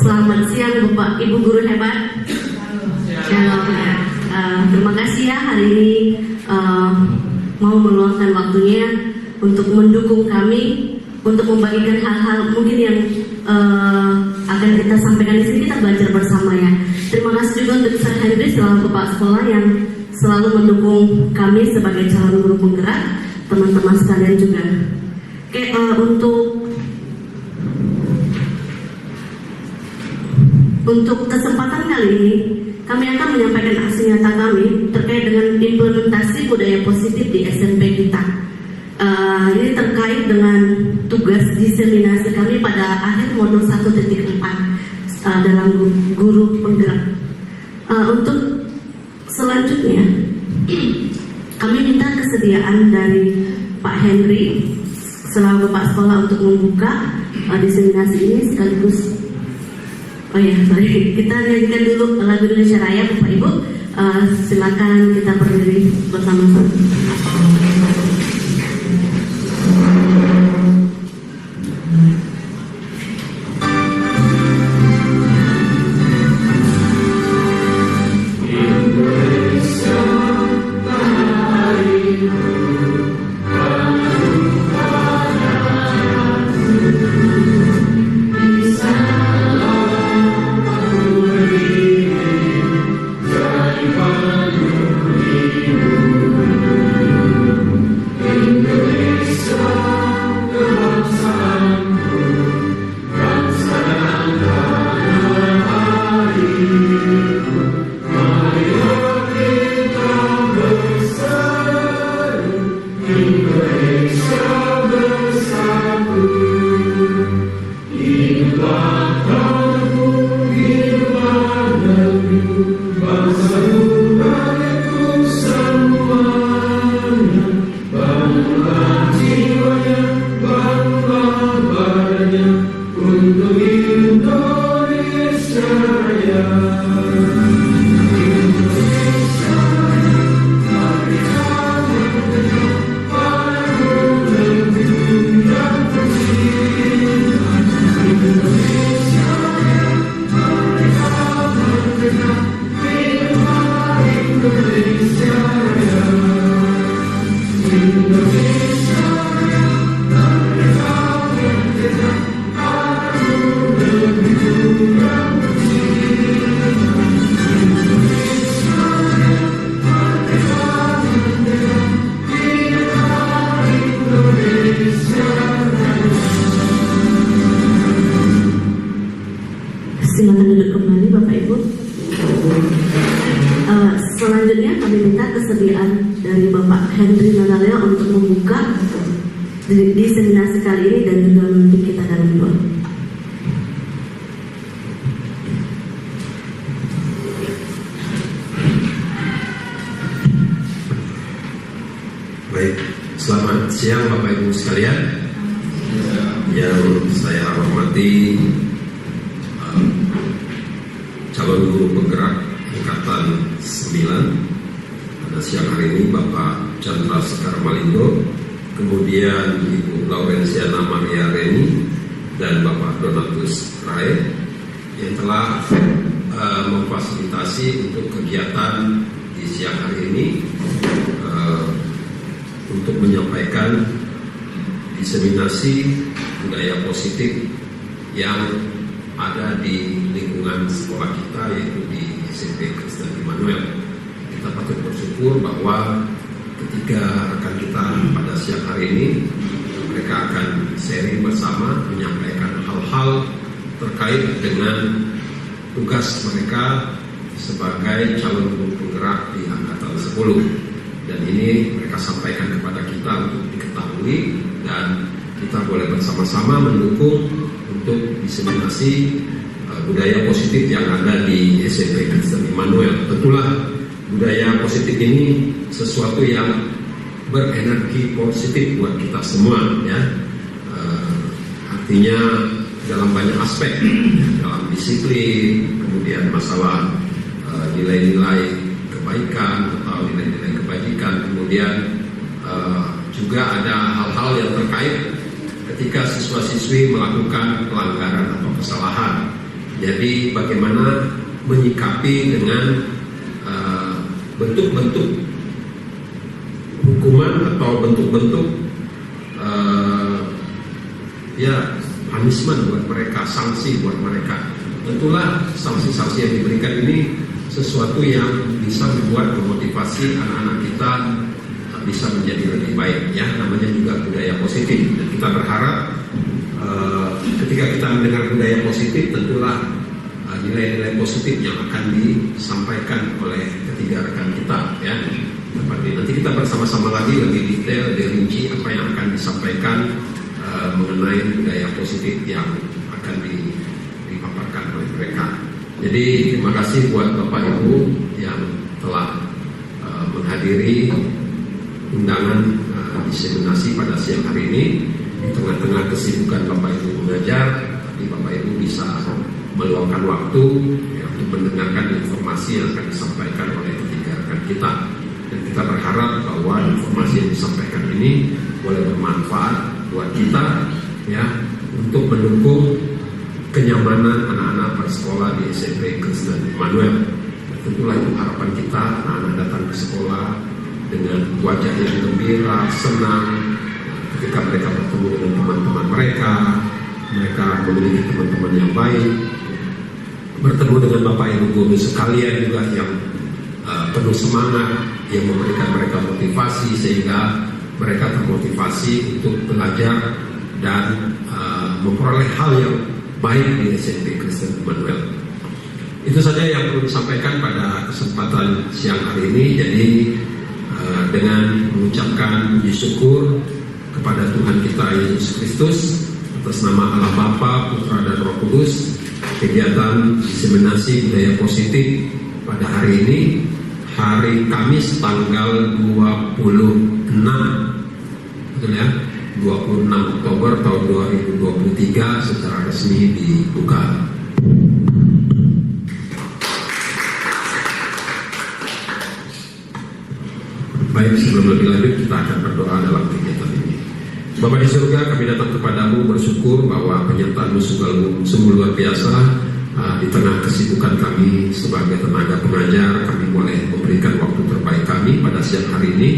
Selamat siang Bapak Ibu guru hebat. Shalom ya. Terima kasih ya hari ini mau meluangkan waktunya untuk mendukung kami, untuk membagikan hal-hal mungkin yang akan kita sampaikan di sini, kita belajar bersama ya. Terima kasih juga untuk Sir Henry selaku Bapak Sekolah yang selalu mendukung kami sebagai calon guru penggerak, teman-teman sekalian juga. Oke, untuk kesempatan kali ini, kami akan menyampaikan aksi nyata kami terkait dengan implementasi budaya positif di SMP kita. Ini terkait dengan tugas diseminasi kami pada akhir modul 1.4 dalam guru penggerak. Untuk selanjutnya, kami minta kesediaan dari Pak Henry selaku Pak Sekolah untuk membuka diseminasi ini sekaligus. Oh ya, sorry. Kita nyanyikan dulu lagu Indonesia Raya, Bapak Ibu. Silakan kita berdiri bersama-sama. Silakan duduk kembali Bapak Ibu. Selanjutnya kami minta kesediaan dari Bapak Henry Nanaleo untuk membuka diseminasi kali ini dan juga memimpin kita dalam doa. Baik, selamat siang Bapak Ibu sekalian. Yang saya hormati calon guru penggerak angkatan 9 pada siang hari ini Bapak Chandra Sekar Malindo, kemudian Ibu Laurensiana Maria Reni dan Bapak Donatus Rae yang telah memfasilitasi untuk kegiatan di siang hari ini untuk menyampaikan diseminasi budaya positif yang ada di lingkungan sekolah kita, yaitu di SMP Kristen Immanuel. Kita patut bersyukur bahwa ketika rekan kita pada siang hari ini, mereka akan sharing bersama, menyampaikan hal-hal terkait dengan tugas mereka sebagai calon guru penggerak di angkatan 10. Dan ini mereka sampaikan kepada kita untuk diketahui dan kita boleh bersama-sama mendukung untuk diseminasi budaya positif yang ada di SMP Kristen Immanuel. Tentulah budaya positif ini sesuatu yang berenergi positif buat kita semua, ya. Artinya dalam banyak aspek, dalam disiplin, kemudian masalah nilai-nilai kebaikan atau nilai-nilai kebajikan, kemudian juga ada hal-hal yang terkait ketika siswa-siswi melakukan pelanggaran atau kesalahan. Jadi bagaimana menyikapi dengan bentuk-bentuk hukuman atau bentuk-bentuk punishment buat mereka, sanksi buat mereka. Tentulah sanksi-sanksi yang diberikan ini sesuatu yang bisa membuat memotivasi anak-anak kita bisa menjadi lebih baik, ya, namanya juga budaya positif. Dan kita berharap ketika kita mendengar budaya positif, tentulah nilai-nilai positif yang akan disampaikan oleh ketiga rekan kita, ya. Nanti kita bersama-sama lagi lebih detail, rinci apa yang akan disampaikan mengenai budaya positif yang akan dipaparkan oleh mereka. Jadi terima kasih buat Bapak Ibu yang telah menghadiri undangan diseminasi pada siang hari ini. Di tengah-tengah kesibukan Bapak Ibu mengajar, tapi Bapak Ibu bisa meluangkan waktu ya, untuk mendengarkan informasi yang akan disampaikan oleh ketiga rekan kita. Dan kita berharap bahwa informasi yang disampaikan ini boleh bermanfaat buat kita, ya, untuk mendukung kenyamanan anak-anak bersekolah di SMP Kristen Immanuel. Tentulah itu harapan kita, anak-anak datang ke sekolah dengan wajah yang gembira, senang. Ketika mereka bertemu dengan teman-teman mereka memiliki teman-teman yang baik, bertemu dengan Bapak Ibu guru sekalian juga yang penuh semangat, yang memberikan mereka motivasi sehingga mereka termotivasi untuk belajar dan memperoleh hal yang baik di SMP Kristen Immanuel. Itu saja yang perlu disampaikan pada kesempatan siang hari ini. Jadi dengan mengucapkan puji syukur kepada Tuhan kita Yesus Kristus atas nama Allah Bapa, Putra dan Roh Kudus, kegiatan diseminasi budaya positif pada hari ini, hari Kamis tanggal 26, betul ya, 26 Oktober tahun 2023 secara resmi dibuka. Baik, sebelum lebih lanjut kita akan berdoa dalam kegiatan ini. Bapa di surga, kami datang kepadamu bersyukur bahwa penyertaan-Mu sungguh luar biasa. Di tengah kesibukan kami sebagai tenaga pengajar, kami boleh memberikan waktu terbaik kami pada siang hari ini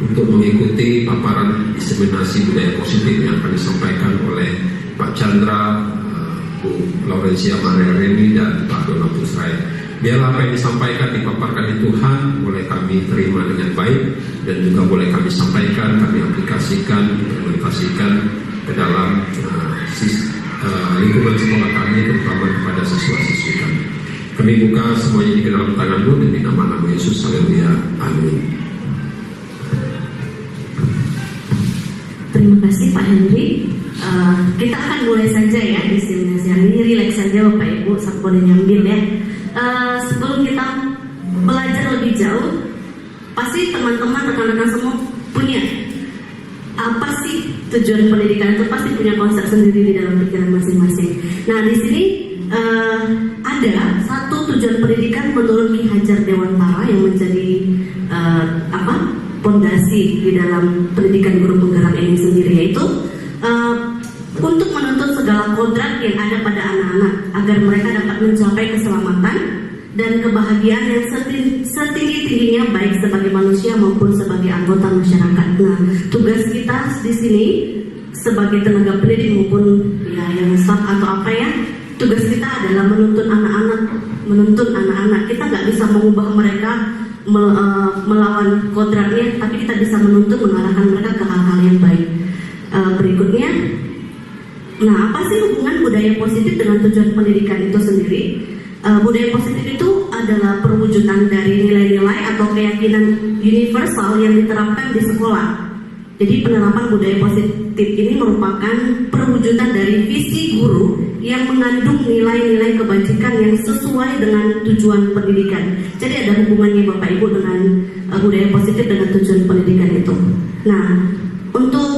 untuk mengikuti paparan diseminasi budaya positif yang akan disampaikan oleh Pak Chandra, Bu Laurencia Maria Reni, dan Pak Donatus Rai. Biarlah apa yang disampaikan, dipaparkan di Tuhan boleh kami terima dengan baik, dan juga boleh kami sampaikan, kami aplikasikan, implementasikan ke dalam lingkungan sekolah kami, terutama kepada siswa-siswi kami. Kami buka semuanya di dalam tangan-Mu demi nama Yesus. Haleluya. Amin. Terima kasih Pak Henry. Kita akan mulai saja ya diseminasi hari ini. Relax saja Bapak Ibu, boleh nyambil ya. Sebelum kita belajar lebih jauh, pasti teman-teman, rekan-rekan semua punya apa sih tujuan pendidikan, itu pasti punya konsep sendiri di dalam pikiran masing-masing. Nah di sini ada satu tujuan pendidikan menurut Ki Hajar Dewantara yang menjadi pondasi di dalam pendidikan guru penggerak ini sendiri, yaitu untuk menuntut segala kodrat yang ada pada anak-anak agar mereka dapat mencapai keselamatan dan kebahagiaan yang setinggi-tingginya baik sebagai manusia maupun sebagai anggota masyarakat. Nah, tugas kita di sini sebagai tenaga pendidik maupun ya yang staff atau apa ya, tugas kita adalah menuntun anak-anak. Kita nggak bisa mengubah mereka melawan kodratnya, tapi kita bisa menuntun, mengarahkan mereka ke hal-hal yang baik. Berikutnya, nah apa sih hubungan budaya positif dengan tujuan pendidikan itu sendiri? Budaya positif itu adalah perwujudan dari nilai-nilai atau keyakinan universal yang diterapkan di sekolah. Jadi penerapan budaya positif ini merupakan perwujudan dari visi guru yang mengandung nilai-nilai kebajikan yang sesuai dengan tujuan pendidikan. Jadi ada hubungannya Bapak Ibu dengan budaya positif dengan tujuan pendidikan itu. Nah, untuk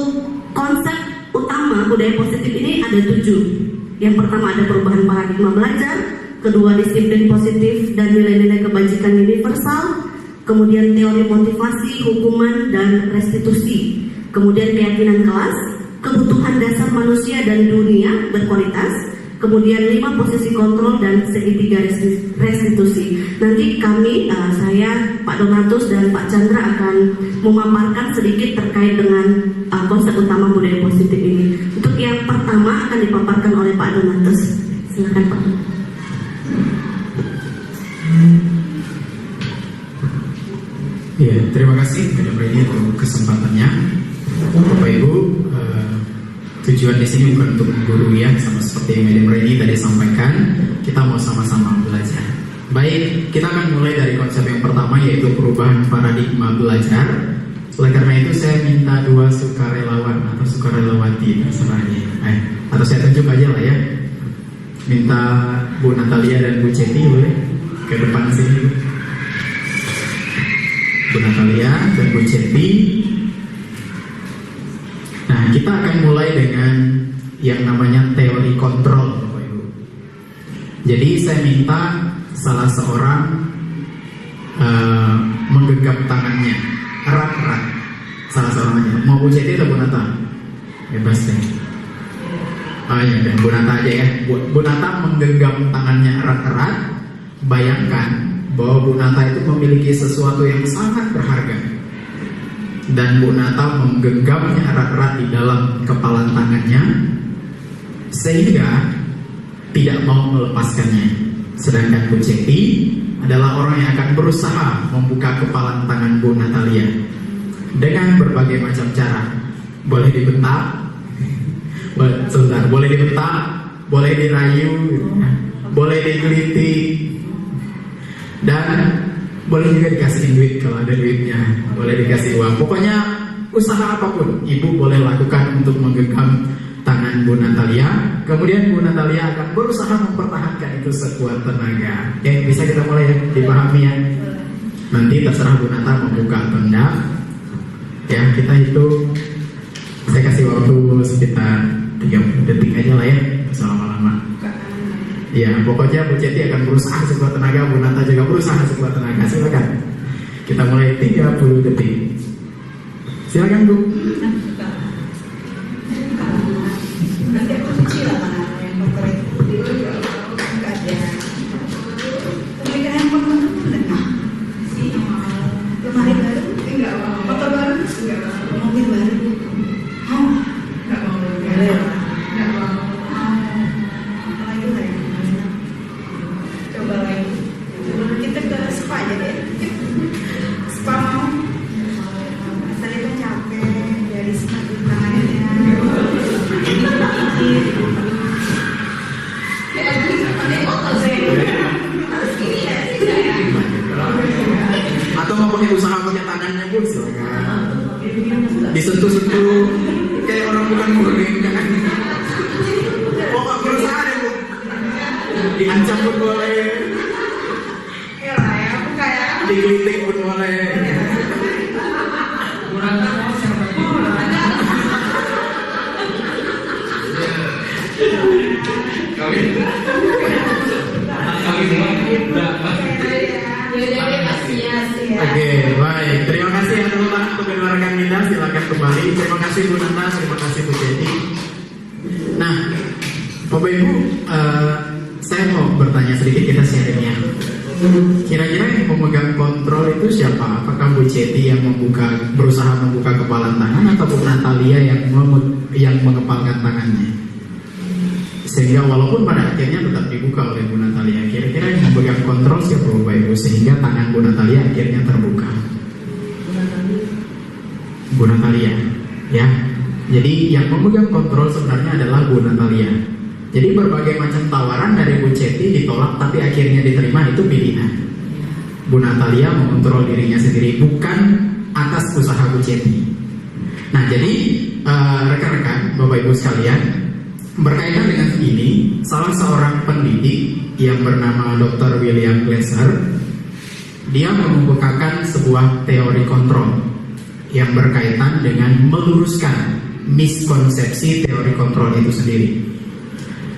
konsep utama budaya positif ini ada 7. Yang pertama ada perubahan paradigma belajar, kedua disiplin positif dan nilai-nilai kebajikan universal, kemudian teori motivasi, hukuman, dan restitusi, kemudian keyakinan kelas, kebutuhan dasar manusia dan dunia berkualitas, kemudian 5 posisi kontrol dan segitiga restitusi. Nanti kami, saya, Pak Donatus dan Pak Chandra akan memaparkan sedikit terkait dengan konsep utama budaya positif ini. Untuk yang pertama akan dipaparkan oleh Pak Donatus. Silakan Pak. Ya, terima kasih Madam Reni untuk kesempatannya. Bapak Ibu, tujuan di sini bukan untuk menggurui ya, sama seperti yang Madam Reni tadi sampaikan. Kita mau sama-sama belajar. Baik, kita akan mulai dari konsep yang pertama, yaitu perubahan paradigma belajar. Oleh karena itu saya minta 2 sukarelawan atau sukarelawati terserahnya. Atau saya tunjuk aja lah ya. Minta Bu Natalia dan Bu Ceti boleh ke depan sini. Bu Natalia dan Bu Ceti. Nah, kita akan mulai dengan yang namanya teori kontrol, Bapak Ibu. Jadi saya minta salah seorang menggenggam tangannya erat-erat. Salah seorang aja. Mau Bu Ceti atau Bu Nata? Bebas deh. Ya, dan Bu Nata aja ya. Bu Nata menggenggam tangannya erat-erat. Bayangkan bahwa Bu Nata itu memiliki sesuatu yang sangat berharga, dan Bu Nata menggenggamnya erat-erat di dalam kepalan tangannya sehingga tidak mau melepaskannya. Sedangkan Bu Ceti adalah orang yang akan berusaha membuka kepalan tangan Bu Natalia dengan berbagai macam cara. Boleh dibentak, sebentar, boleh dibentak, boleh dirayu, boleh digelitik, dan boleh juga dikasih duit kalau ada duitnya, boleh dikasih uang. Pokoknya usaha apapun Ibu boleh lakukan untuk menggenggam tangan Bu Natalia. Kemudian Bu Natalia akan berusaha mempertahankan itu sekuat tenaga. Oke, bisa kita mulai ya, dipahami ya. Nanti terserah Bu Nata membuka atau enggak. Ya, kita hitung. Saya kasih waktu sekitar 30 detik aja lah ya, selama-lama. Ya, pokoknya Bu Ceti akan berusaha sekuat tenaga, Bu Nata juga berusaha sekuat tenaga. Silakan. Kita mulai 30 detik. Silakan Bu. Nanti aku kecil lah yang motor itu nggak ada. Pemikiran handphone enggak. Lemari baru enggak mau. Motor baru enggak mau. Mobil baru mau enggak mau. Enggak mau. Apalagi lagi. Coba lagi. Kita ke spa aja deh. Spa mau. Saya tuh capek dari spa tangannya. Atau mau pakai usaha pakai tangannya pun silakan. Disentuh-sentuh kayak orang bukan murid, jangan. Pokok berusaha deh Bu. Diancam pun boleh. Ya lah ya, aku kayak Digelitik pun boleh. Oke, baik. Terima kasih yang telah untuk rekan kita. Silakan kembali. Terima kasih Bu Nata, terima kasih Bu Ceti. Nah, Bapak Ibu, saya mau bertanya sedikit, kita sharing ya. Kira-kira yang memegang kontrol itu siapa? Apakah Bu Ceti yang berusaha membuka kepalan tangan, atau Bu Natalia yang mengepalkan tangannya? Sehingga walaupun pada akhirnya tetap dibuka oleh Bu Natalia, kira-kira yang memegang kontrol siapa Bapak Ibu, sehingga tangan Bu Natalia akhirnya terbuka? Bu Natalia, ya. Jadi yang memegang kontrol sebenarnya adalah Bu Natalia. Jadi berbagai macam tawaran dari Bu Ceti ditolak, tapi akhirnya diterima, itu pilihan. Bu Natalia mengontrol dirinya sendiri, bukan atas usaha Bu Ceti. Nah, jadi rekan-rekan, Bapak Ibu sekalian, berkaitan dengan ini, salah seorang pendidik yang bernama Dr. William Glasser, dia mengemukakan sebuah teori kontrol yang berkaitan dengan meluruskan miskonsepsi teori kontrol itu sendiri.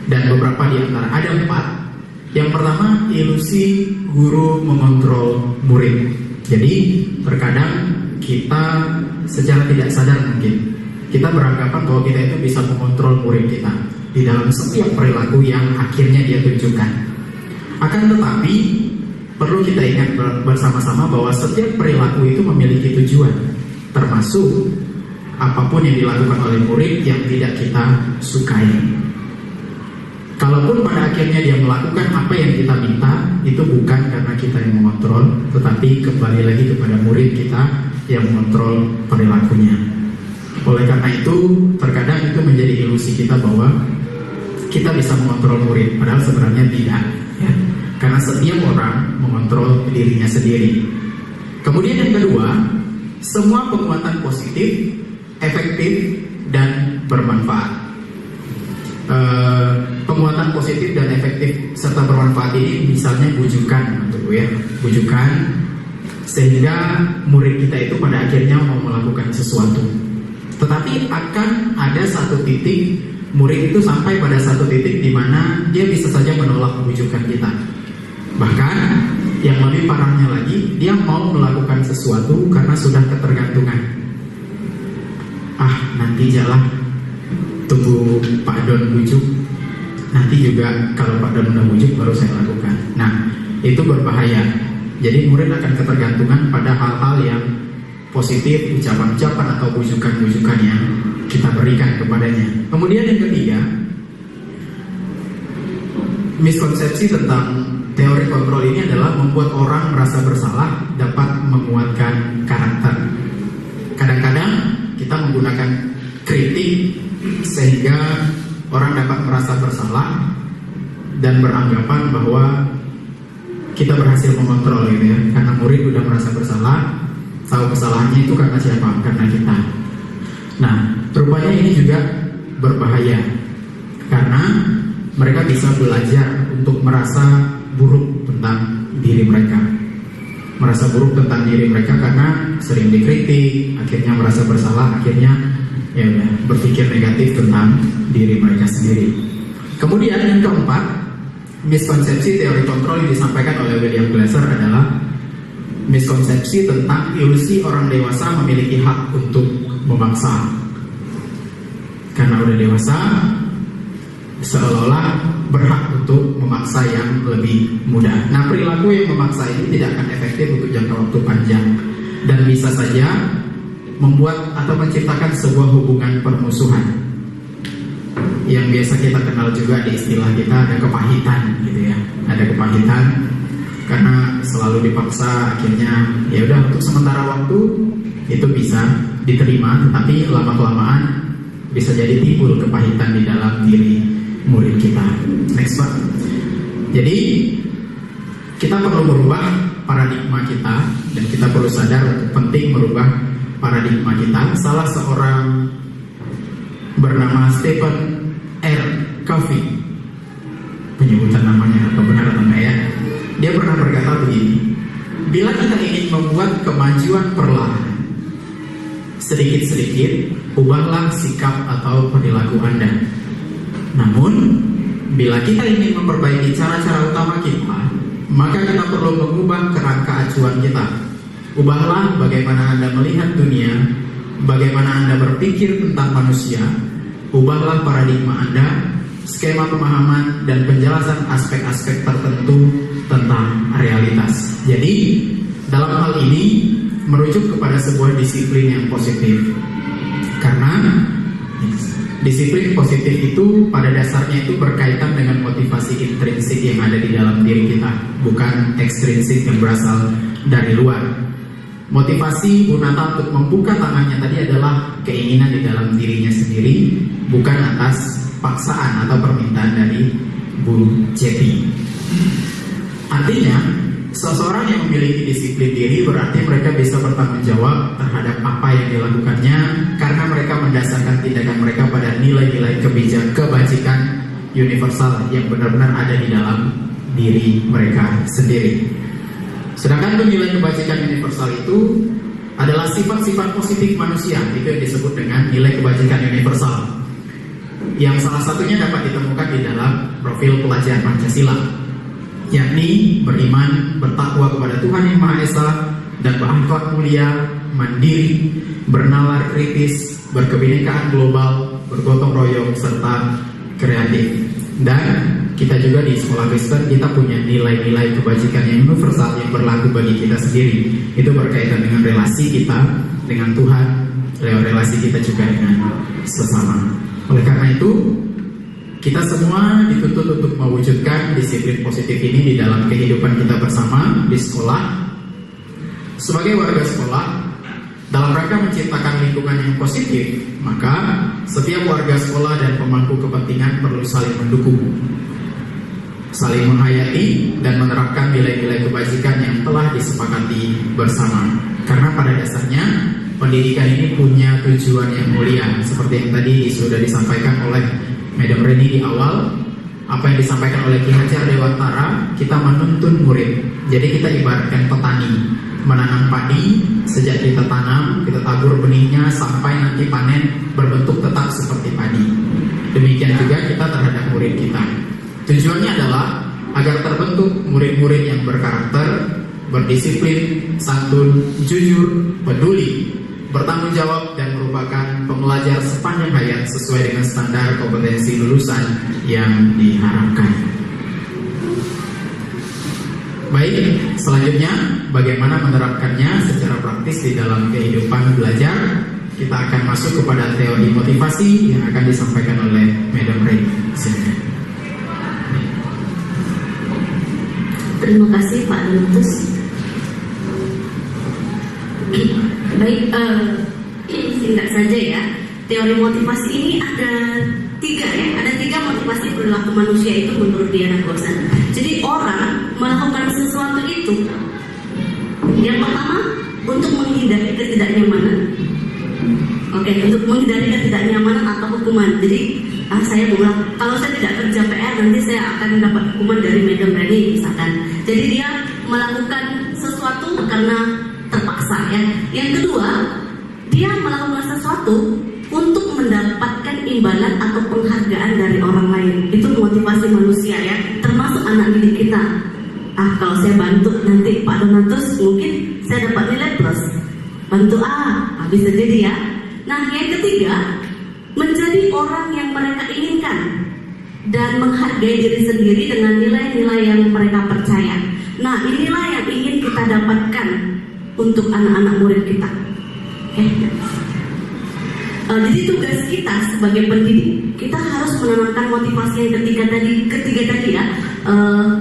Dan beberapa di antara, ada 4. Yang pertama, ilusi guru mengontrol murid. Jadi terkadang kita secara tidak sadar mungkin kita beranggapan bahwa kita itu bisa mengontrol murid kita di dalam setiap perilaku yang akhirnya dia tunjukkan. Akan tetapi perlu kita ingat bersama-sama bahwa setiap perilaku itu memiliki tujuan, termasuk apapun yang dilakukan oleh murid yang tidak kita sukai. Kalaupun pada akhirnya dia melakukan apa yang kita minta, itu bukan karena kita yang mengontrol, tetapi kembali lagi kepada murid kita yang mengontrol perilakunya. Oleh karena itu, terkadang itu menjadi ilusi kita bahwa kita bisa mengontrol murid, padahal sebenarnya tidak, ya. Karena setiap orang mengontrol dirinya sendiri. Kemudian yang kedua, semua penguatan positif, efektif, dan bermanfaat. Penguatan positif dan efektif serta bermanfaat ini misalnya bujukan, ya, bujukan sehingga murid kita itu pada akhirnya mau melakukan sesuatu. Tetapi akan ada satu titik murid itu sampai pada satu titik di mana dia bisa saja menolak bujukan kita. Bahkan yang lebih parahnya lagi, dia mau melakukan sesuatu karena sudah ketergantungan. Nanti jalan, tunggu Pak Don bujuk, nanti juga kalau Pak Don udah bujuk baru saya lakukan. Nah, itu berbahaya. Jadi murid akan ketergantungan pada hal-hal yang positif, ucapan-ucapan atau bujukan-bujukan yang kita berikan kepadanya. Kemudian yang ketiga, miskonsepsi tentang teori kontrol ini adalah membuat orang merasa bersalah dapat menguatkan karakter. Kadang-kadang kita menggunakan kritik sehingga orang dapat merasa bersalah dan beranggapan bahwa kita berhasil mengontrol, gitu ya. Karena murid sudah merasa bersalah, tahu kesalahannya itu karena siapa? Karena kita. Nah, rupanya ini juga berbahaya karena mereka bisa belajar untuk merasa buruk tentang diri mereka. Merasa buruk tentang diri mereka karena sering dikritik, akhirnya merasa bersalah, akhirnya ya udah berpikir negatif tentang diri mereka sendiri. Kemudian yang keempat, miskonsepsi teori kontrol yang disampaikan oleh William Glasser adalah miskonsepsi tentang ilusi orang dewasa memiliki hak untuk memaksa. Karena udah dewasa, seolah-olah berhak untuk memaksa yang lebih muda. Nah, perilaku yang memaksa ini tidak akan efektif untuk jangka waktu panjang dan bisa saja membuat atau menciptakan sebuah hubungan permusuhan yang biasa kita kenal juga di istilah kita ada kepahitan, gitu ya. Ada kepahitan karena selalu dipaksa, akhirnya ya udah untuk sementara waktu itu bisa diterima, tetapi lama-kelamaan bisa jadi timbul kepahitan di dalam diri murid kita. Next Pak. Jadi kita perlu merubah paradigma kita dan kita perlu sadar penting merubah paradigma kita. Salah seorang bernama Stephen R. Covey, penyebutan namanya atau benar atau enggak ya, dia pernah berkata begini: bila kita ingin membuat kemajuan perlahan, sedikit-sedikit ubahlah sikap atau perilaku Anda. Namun, bila kita ingin memperbaiki cara-cara utama kita, maka kita perlu mengubah kerangka acuan kita. Ubahlah bagaimana Anda melihat dunia, bagaimana Anda berpikir tentang manusia. Ubahlah paradigma Anda, skema pemahaman, dan penjelasan aspek-aspek tertentu tentang realitas. Jadi, dalam hal ini, merujuk kepada sebuah disiplin yang positif. Karena disiplin positif itu pada dasarnya itu berkaitan dengan motivasi intrinsik yang ada di dalam diri kita, bukan ekstrinsik yang berasal dari luar. Motivasi Bu Nata untuk membuka tangannya tadi adalah keinginan di dalam dirinya sendiri, bukan atas paksaan atau permintaan dari Bu Ceti. Artinya, seseorang yang memiliki disiplin diri berarti mereka bisa bertanggung jawab terhadap apa yang dilakukannya karena mereka mendasarkan tindakan mereka pada nilai-nilai kebajikan universal yang benar-benar ada di dalam diri mereka sendiri. Sedangkan nilai kebajikan universal itu adalah sifat-sifat positif manusia, itu yang disebut dengan nilai kebajikan universal, yang salah satunya dapat ditemukan di dalam profil pelajar Pancasila, yakni beriman, bertakwa kepada Tuhan Yang Maha Esa, dan berakhlak mulia, mandiri, bernalar kritis, berkebinekaan global, bergotong royong, serta kreatif. Dan kita juga di sekolah Kristen kita punya nilai-nilai kebajikan yang universal yang berlaku bagi kita sendiri. Itu berkaitan dengan relasi kita dengan Tuhan, relasi kita juga dengan sesama. Oleh karena itu, kita semua dituntut untuk mewujudkan disiplin positif ini di dalam kehidupan kita bersama di sekolah. Sebagai warga sekolah, dalam rangka menciptakan lingkungan yang positif, maka setiap warga sekolah dan pemangku kepentingan perlu saling mendukung, saling menghayati dan menerapkan nilai-nilai kebajikan yang telah disepakati bersama. Karena pada dasarnya pendidikan ini punya tujuan yang mulia, seperti yang tadi sudah disampaikan oleh Madam Reni di awal. Apa yang disampaikan oleh Ki Hajar Dewantara, kita menuntun murid. Jadi kita ibaratkan petani menanam padi, sejak kita tanam, kita tabur benihnya sampai nanti panen berbentuk tetap seperti padi. Demikian juga kita terhadap murid kita. Tujuannya adalah agar terbentuk murid-murid yang berkarakter, berdisiplin, santun, jujur, peduli, bertanggung jawab, dan merupakan pembelajar sepanjang hayat sesuai dengan standar kompetensi lulusan yang diharapkan. Baik, selanjutnya bagaimana menerapkannya secara praktis di dalam kehidupan belajar. Kita akan masuk kepada teori motivasi yang akan disampaikan oleh Madam Reni. Silakan. Terima kasih Pak Donatus. Baik, singkat saja ya. Teori motivasi ini ada tiga ya. Ada tiga motivasi perilaku manusia itu menurut Diana Gosen. Jadi orang melakukan sesuatu itu, yang pertama untuk menghindari ketidaknyamanan. Oke, untuk menghindari ketidaknyamanan atau hukuman. Jadi saya bilang kalau saya tidak kerja PR nanti saya akan mendapat hukuman dari Madam Reni misalkan. Jadi dia melakukan sesuatu karena terpaksa ya. Yang kedua, dia melakukan sesuatu untuk mendapatkan imbalan atau penghargaan dari orang lain. Itu motivasi manusia ya, termasuk anak didik kita. Kalau saya bantu nanti Pak Donatus mungkin saya dapat nilai plus. Bantu bisa jadi ya. Nah yang ketiga, menjadi orang yang mereka inginkan dan menghargai diri sendiri dengan nilai-nilai yang mereka percaya. Nah inilah yang ingin kita dapatkan untuk anak-anak murid kita. Jadi tugas kita sebagai pendidik, kita harus menanamkan motivasi yang ketiga tadi ya,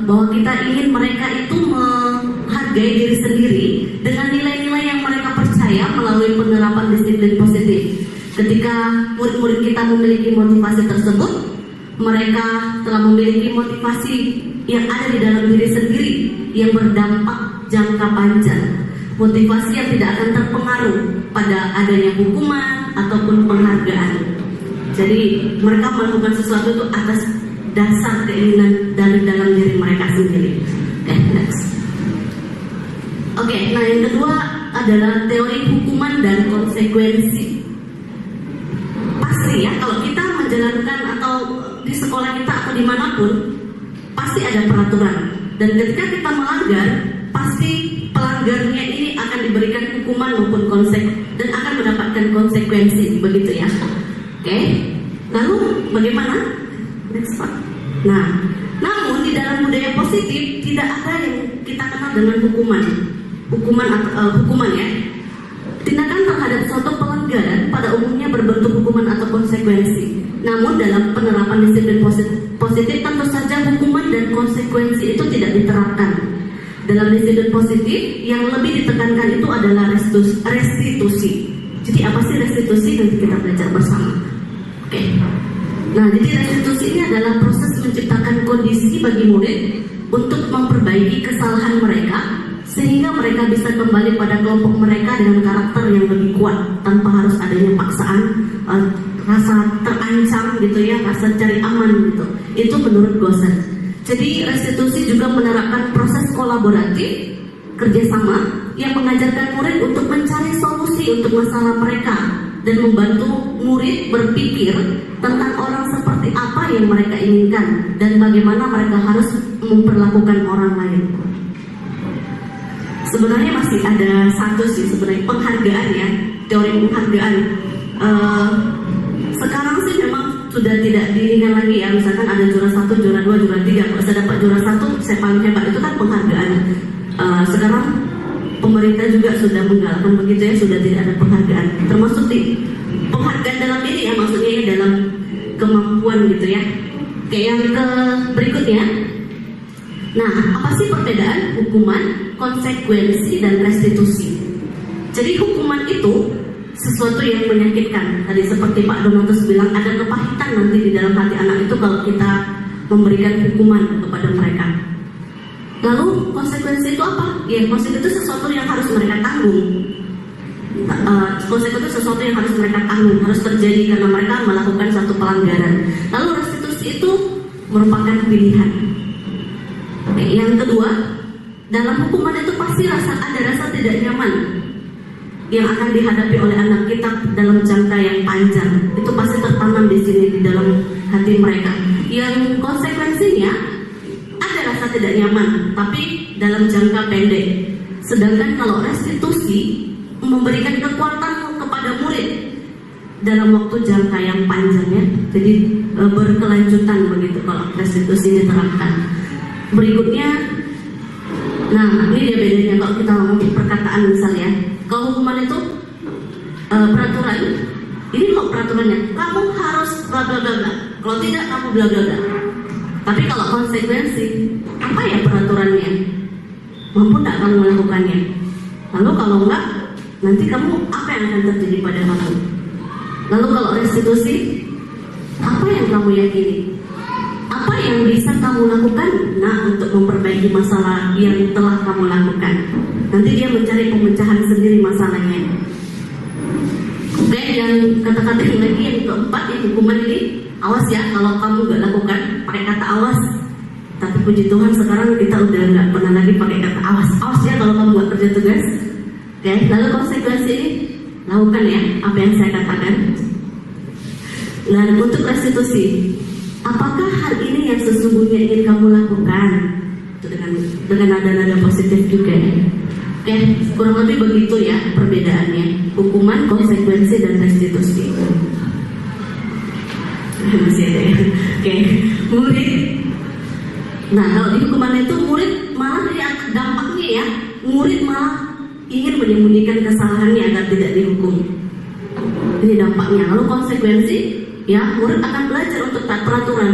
bahwa kita ingin mereka itu menghargai diri sendiri dengan nilai-nilai yang mereka percaya melalui penerapan disiplin positif. Ketika murid-murid kita memiliki motivasi tersebut, mereka telah memiliki motivasi yang ada di dalam diri sendiri yang berdampak jangka panjang. Motivasi yang tidak akan terpengaruh pada adanya hukuman ataupun penghargaan. Jadi mereka melakukan sesuatu itu atas dasar keinginan dari dalam diri mereka sendiri. Next. Nah yang kedua adalah teori hukuman dan konsekuensi. Pasti ya, kalau kita menjalankan atau di sekolah kita atau dimanapun, pasti ada peraturan. Dan ketika kita melanggar, pasti pelanggarnya ini akan diberikan hukuman maupun dan akan mendapatkan konsekuensi, begitu ya. Lalu bagaimana? Next part. Nah, namun di dalam budaya positif tidak ada yang kita kenal dengan hukuman ya. Tindakan terhadap suatu pelanggaran pada umumnya berbentuk hukuman atau konsekuensi. Namun dalam penerapan disiplin positif tentu saja hukuman dan konsekuensi itu tidak diterapkan. Dalam disiplin positif yang lebih ditekankan itu adalah restitusi. Jadi apa sih restitusi? Nanti kita belajar bersama. Nah, jadi restitusi ini adalah proses menciptakan kondisi bagi murid untuk memperbaiki kesalahan mereka sehingga mereka bisa kembali pada kelompok mereka dengan karakter yang lebih kuat tanpa harus adanya paksaan, rasa terancam gitu ya, rasa cari aman gitu. Itu menurut Gosen. Jadi restitusi juga menerapkan proses kolaboratif, kerjasama yang mengajarkan murid untuk mencari solusi untuk masalah mereka dan membantu murid berpikir tentang orang seperti apa yang mereka inginkan dan bagaimana mereka harus memperlakukan orang lain. Sebenarnya masih ada satu sih sebenarnya, penghargaan ya, teori penghargaan. sekarang sih memang sudah tidak dilihat lagi ya, misalkan ada juara 1, juara 2, juara 3. Kalau saya dapat juara 1, saya paling hebat, itu kan penghargaan. Sekarang pemerintah juga sudah menggalakkan begitu ya, sudah tidak ada penghargaan. Termasuk di penghargaan dalam ini ya, maksudnya ya dalam kemampuan gitu ya. Oke, yang ke berikutnya. Nah, apa sih perbedaan hukuman, konsekuensi, dan restitusi? Jadi hukuman itu sesuatu yang menyakitkan. Tadi seperti Pak Donatus bilang, ada kepahitan nanti di dalam hati anak itu kalau kita memberikan hukuman kepada mereka. Lalu konsekuensi itu apa? Ya, konsekuensi itu sesuatu yang harus mereka tanggung. Konsekuensi itu sesuatu yang harus mereka tanggung, harus terjadi karena mereka melakukan satu pelanggaran. Lalu restitusi itu merupakan pilihan. Oke, yang kedua, dalam hukuman itu pasti ada rasa tidak nyaman yang akan dihadapi oleh anak kita dalam jangka yang panjang. Itu pasti tertanam di sini di dalam hati mereka. Yang konsekuensinya ada rasa tidak nyaman, tapi dalam jangka pendek. Sedangkan kalau restitusi memberikan kekuatan kepada murid dalam waktu jangka yang panjang ya. Jadi berkelanjutan begitu kalau restitusi diterapkan. Berikutnya, nah ini dia bedanya kalau kita ngomong perkataan misalnya. Kalau hukuman itu peraturan, ini kok peraturannya, kamu harus bla bla bla bla. Kalau tidak kamu bla bla bla. Tapi kalau konsekuensi, apa ya peraturannya? Mampu tidak kamu melakukannya? Lalu kalau enggak, nanti kamu apa yang akan terjadi pada kamu? Lalu kalau restitusi, apa yang kamu yakini? Apa yang bisa kamu lakukan? Nah, untuk memperbaiki masalah yang telah kamu lakukan. Nanti dia mencari pemecahan sendiri masalahnya. Oke, yang kata-kata yang lagi yang keempat, yang hukuman ini, awas ya kalau kamu nggak lakukan, pakai kata awas. Tapi puji Tuhan sekarang kita udah nggak pernah lagi pakai kata awas. Awas ya kalau kamu nggak kerja tugas. Oke, lalu konsekuensi ini, lakukan ya apa yang saya katakan. Dan untuk restitusi, apakah hal ini yang sesungguhnya ingin kamu lakukan? Itu dengan nada-nada positif juga ya. Oke, kurang lebih begitu ya perbedaannya. Hukuman, konsekuensi, dan restitusi. Masih ada ya. Oke, murid. Nah, kalau di hukuman itu murid malah dampaknya ya, murid malah ingin menyembunyikan kesalahannya agar tidak dihukum. Ini dampaknya. Lalu konsekuensi, ya murid akan belajar untuk taat peraturan.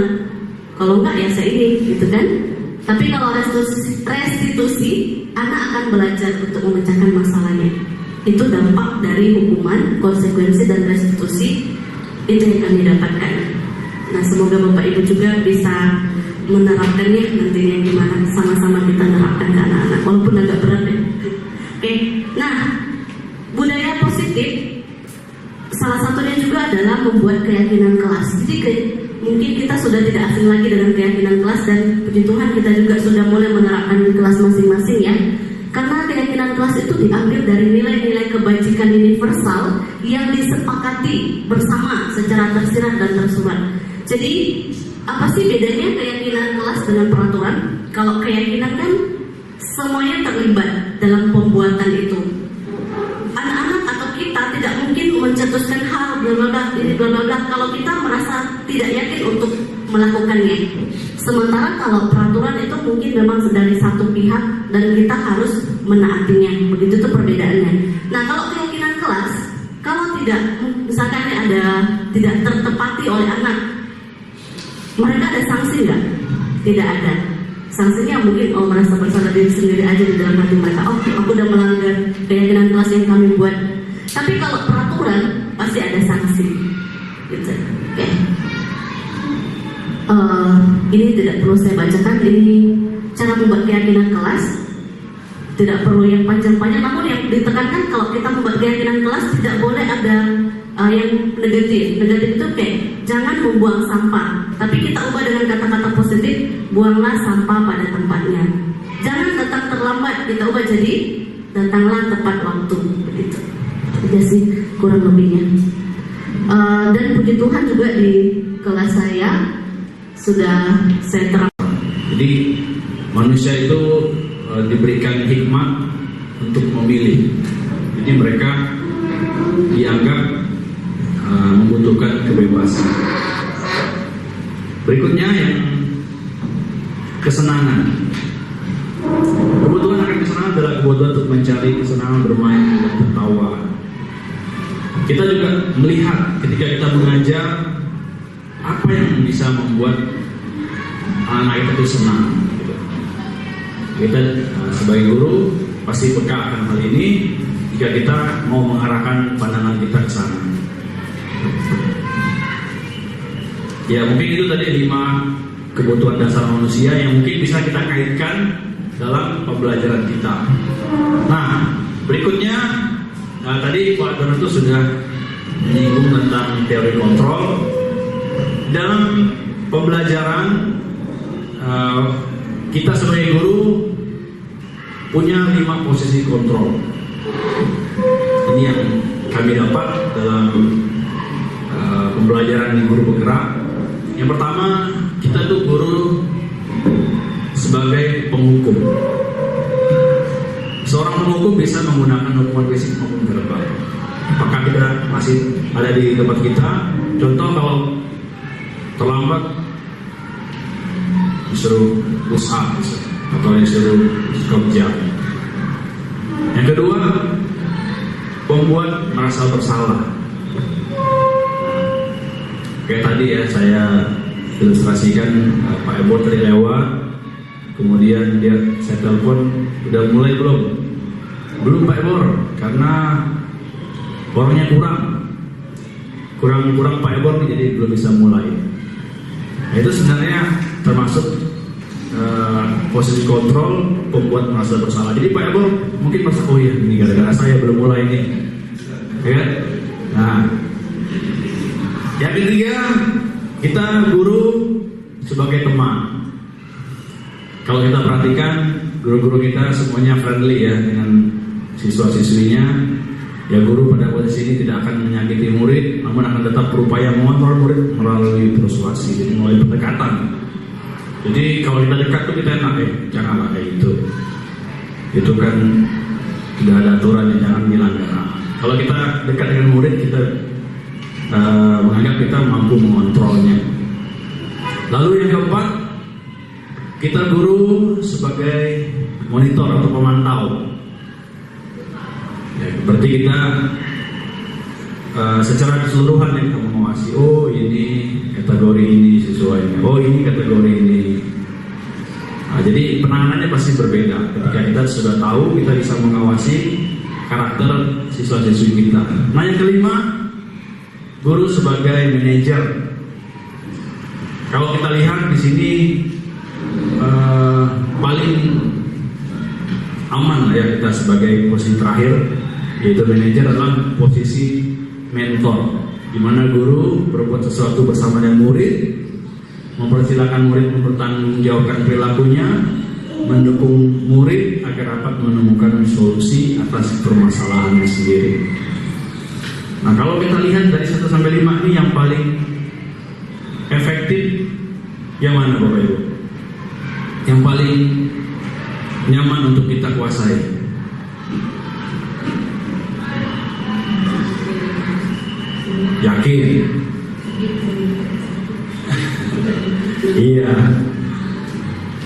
Kalau enggak ya saya ini, gitu kan? Tapi kalau restitusi, anak akan belajar untuk memecahkan masalahnya. Itu dampak dari hukuman, konsekuensi, dan restitusi. Itu yang kami dapatkan. Nah, semoga Bapak Ibu juga bisa menerapkannya nantinya gimana, sama-sama kita menerapkan ke anak-anak, walaupun agak berat ya. Oke, nah budaya positif salah satunya juga adalah membuat keyakinan kelas. Jadi mungkin kita sudah tidak asing lagi dengan keyakinan kelas, dan puji Tuhan kita juga sudah mulai menerapkan di kelas masing-masing ya. Karena keyakinan kelas itu diambil dari nilai-nilai kebajikan universal yang disepakati bersama secara tersirat dan tersurat. Jadi apa sih bedanya keyakinan kelas dengan peraturan? Kalau keyakinan kan semuanya terlibat dalam pembuatan itu. Anak-anak atau kita tidak mungkin mencetuskan hal bla bla bla ini bla bla bla kalau kita merasa tidak yakin untuk melakukannya. Sementara kalau peraturan itu mungkin memang dari satu pihak dan kita harus menaatinya. Begitu tuh perbedaannya. Nah, kalau keyakinan kelas, kalau tidak misalkan ada tidak tertepati oleh anak, mereka ada sanksi nggak? Tidak ada. Sanksinya mungkin merasa bersalah diri sendiri aja di dalam hati mereka. Oh, aku udah melanggar keyakinan kelas yang kami buat. Tapi kalau peraturan pasti ada sanksi. Gitu. Oke. Ini tidak perlu saya bacakan. Ini cara membuat keyakinan kelas. Tidak perlu yang panjang-panjang. Namun yang ditekankan kalau kita membuat keyakinan kelas tidak boleh ada yang negatif. Negatif itu kayak jangan membuang sampah, tapi kita ubah dengan kata-kata positif, buanglah sampah pada tempatnya. Jangan datang terlambat, kita ubah jadi datanglah tepat waktu. Begitu. Itu sih kurang lebihnya. Dan puji Tuhan juga di kelas saya sudah saya terapkan. Jadi manusia itu diberikan hikmat untuk memilih. Jadi mereka dianggap kebebasan. Berikutnya yang kesenangan. Kebutuhan akan kesenangan adalah kebutuhan untuk mencari kesenangan bermain dan tertawa. Kita juga melihat ketika kita mengajar apa yang bisa membuat anak kita itu senang. Kita sebagai guru pasti peka akan hal ini jika kita mau mengarahkan pandangan kita ke sana. Ya mungkin itu tadi 5 kebutuhan dasar manusia yang mungkin bisa kita kaitkan dalam pembelajaran kita. Nah berikutnya, tadi Pak Donatus sudah menyinggung tentang teori kontrol. Dalam pembelajaran kita sebagai guru punya 5 posisi kontrol. Ini yang kami dapat dalam pembelajaran di guru bergerak. Yang pertama, kita tuh guru sebagai penghukum. Seorang penghukum bisa menggunakan hukuman fisik maupun verbal. Apakah kita masih ada di tempat kita? Contoh kalau terlambat disuruh push up atau disuruh kerja. Yang kedua, membuat merasa bersalah. Kayak tadi ya saya ilustrasikan Pak Ebor tadi lewat, kemudian saya telepon, udah mulai belum? Belum Pak Ebor, karena orangnya kurang Pak Ebor jadi belum bisa mulai. Nah, itu sebenarnya termasuk posisi kontrol pembuat merasa bersalah. Jadi Pak Ebor mungkin merasa, oh iya ini gara-gara saya belum mulai ini, ya. Nah, yang ketiga, kita guru sebagai teman. Kalau kita perhatikan guru-guru kita semuanya friendly ya dengan siswa-siswinya. Ya guru pada posisi ini tidak akan menyakiti murid, namun akan tetap berupaya mengontrol murid melalui persuasi, jadi melalui pendekatan. Jadi kalau kita dekat tuh kita enak janganlah kayak gitu. Itu kan tidak ada aturan yang jangan dilanggar. Kalau kita dekat dengan murid, kita menganggap kita mampu mengontrolnya. Lalu yang keempat, kita guru sebagai monitor atau pemantau. Ya, berarti kita secara keseluruhan yang kita mengawasi. Oh ini kategori ini siswanya. Oh ini kategori ini. Nah, jadi penanganannya pasti berbeda. Ketika kita sudah tahu, kita bisa mengawasi karakter siswa-siswi kita. Nah yang kelima, guru sebagai manajer. Kalau kita lihat di sini paling aman ya kita sebagai posisi terakhir, yaitu manajer adalah posisi mentor, di mana guru berbuat sesuatu bersama dengan murid, mempersilahkan murid mempertanggungjawabkan perilakunya, mendukung murid agar dapat menemukan solusi atas permasalahannya sendiri. Nah kalau kita lihat dari 1 sampai 5 ini yang paling efektif yang mana Bapak Ibu? Yang paling nyaman untuk kita kuasai? Yakin? Iya.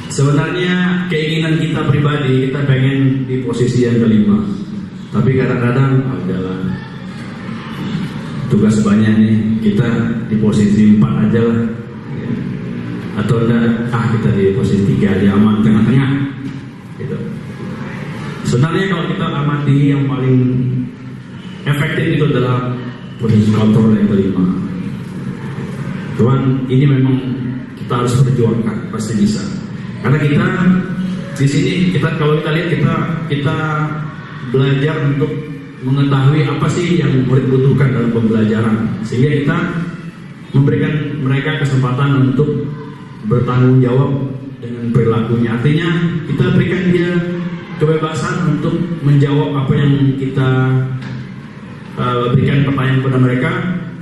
Sebenarnya keinginan kita pribadi, kita pengen di posisi yang kelima. Tapi kadang-kadang adalah tugas banyak nih, kita di posisi 4 aja lah. Atau enggak, kita di posisi 3 aja, aman tengah-tengah gitu. Sebenarnya kalau kita amati yang paling efektif itu adalah posisi kontrol yang kelima. Cuman ini memang kita harus perjuangkan, pasti bisa. Karena kita di sini kalau kita lihat kita belajar untuk mengetahui apa sih yang murid butuhkan dalam pembelajaran, sehingga kita memberikan mereka kesempatan untuk bertanggung jawab dengan perilakunya. Artinya kita berikan dia kebebasan untuk menjawab apa yang kita berikan pertanyaan kepada mereka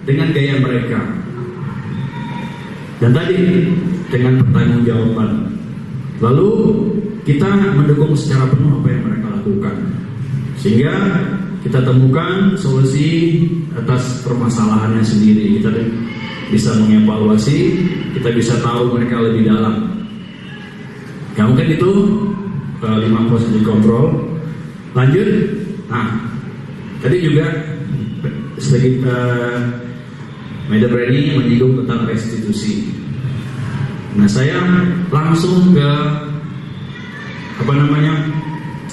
dengan gaya mereka. Dan tadi dengan pertanggungjawaban. Lalu kita mendukung secara penuh apa yang mereka lakukan, sehingga kita temukan solusi atas permasalahannya sendiri. Kita bisa mengevaluasi, kita bisa tahu mereka lebih dalam. Ya mungkin itu 5 posisi kontrol. Lanjut. Nah, tadi juga sedikit Madam Brady menyinggung tentang restitusi. Nah, saya langsung ke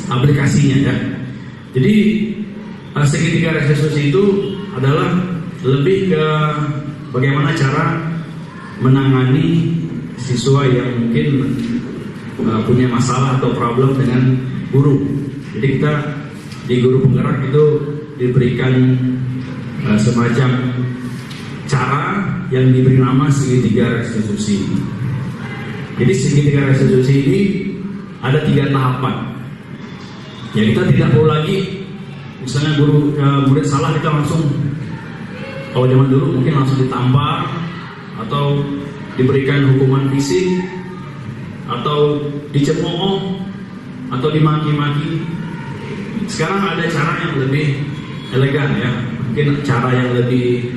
aplikasinya ya. Jadi segitiga restitusi itu adalah lebih ke bagaimana cara menangani siswa yang mungkin punya masalah atau problem dengan guru. Jadi kita di guru penggerak itu diberikan semacam cara yang diberi nama segitiga restitusi. Jadi segitiga restitusi ini ada 3 tahapan. Ya kita tidak perlu lagi, misalnya murid salah kita langsung, kalau zaman dulu mungkin langsung ditampar atau diberikan hukuman fisik atau dicemooh atau dimaki-maki. Sekarang ada cara yang lebih elegan ya, mungkin cara yang lebih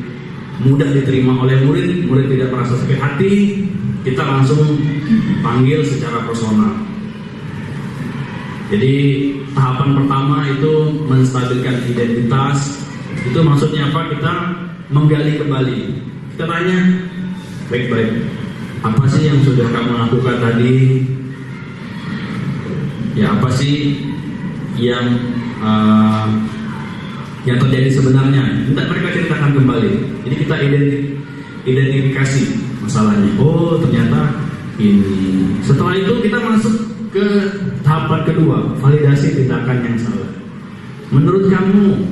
mudah diterima oleh murid tidak merasa sakit hati, kita langsung panggil secara personal. Jadi tahapan pertama itu menstabilkan identitas. Itu maksudnya apa? Kita menggali kembali. Kita tanya baik-baik, apa sih yang sudah kamu lakukan tadi? Ya apa sih yang terjadi sebenarnya? Minta mereka ceritakan kembali. Jadi kita identifikasi masalahnya. Oh ternyata ini. Setelah itu kita masuk ke tahapan kedua, validasi tindakan yang salah. Menurut kamu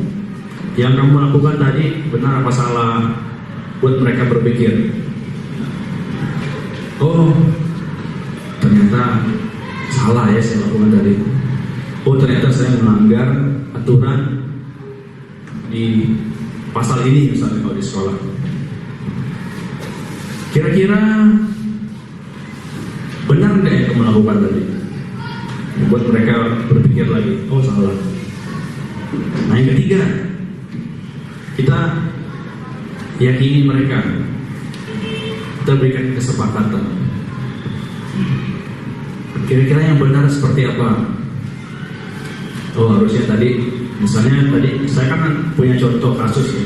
yang kamu lakukan tadi benar apa salah? Buat mereka berpikir. Oh ternyata salah ya saya lakukan tadi. Oh ternyata saya melanggar aturan di pasal ini misalnya kalau di sekolah. Kira-kira benar nggak yang kamu lakukan tadi? Buat mereka berpikir lagi, oh salah. Nah yang ketiga, kita yakini mereka, kita berikan kesepakatan. Kira-kira yang benar seperti apa? Oh harusnya tadi, misalnya tadi saya kan punya contoh kasus ya,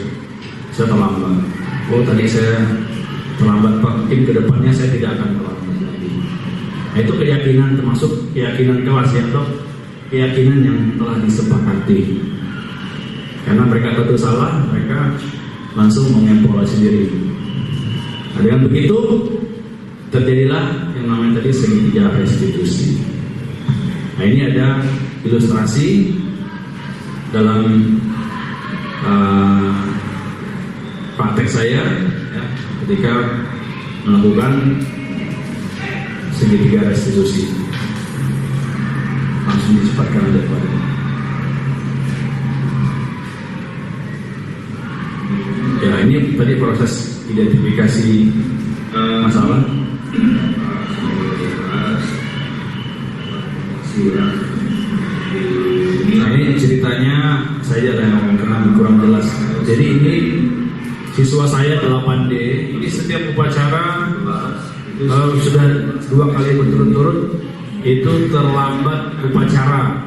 saya terlambat. Oh tadi saya terlambat Pak, mungkin kedepannya saya tidak akan terlambat lagi. Nah, itu keyakinan, termasuk keyakinan kelas ya, atau keyakinan yang telah disepakati. Karena mereka tentu salah, mereka langsung mengevaluasi diri. Nah, dengan begitu terjadilah yang namanya tadi segitiga restitusi. Nah ini ada ilustrasi dalam praktek saya ya, ketika melakukan segitiga restitusi. Langsung dicepatkan aja Pak. Ya ini tadi proses identifikasi masalah. Nah ini ceritanya saya ada yang kurang jelas. Jadi ini siswa saya 8D. Ini setiap upacara sudah 2 kali berturut-turut itu terlambat upacara.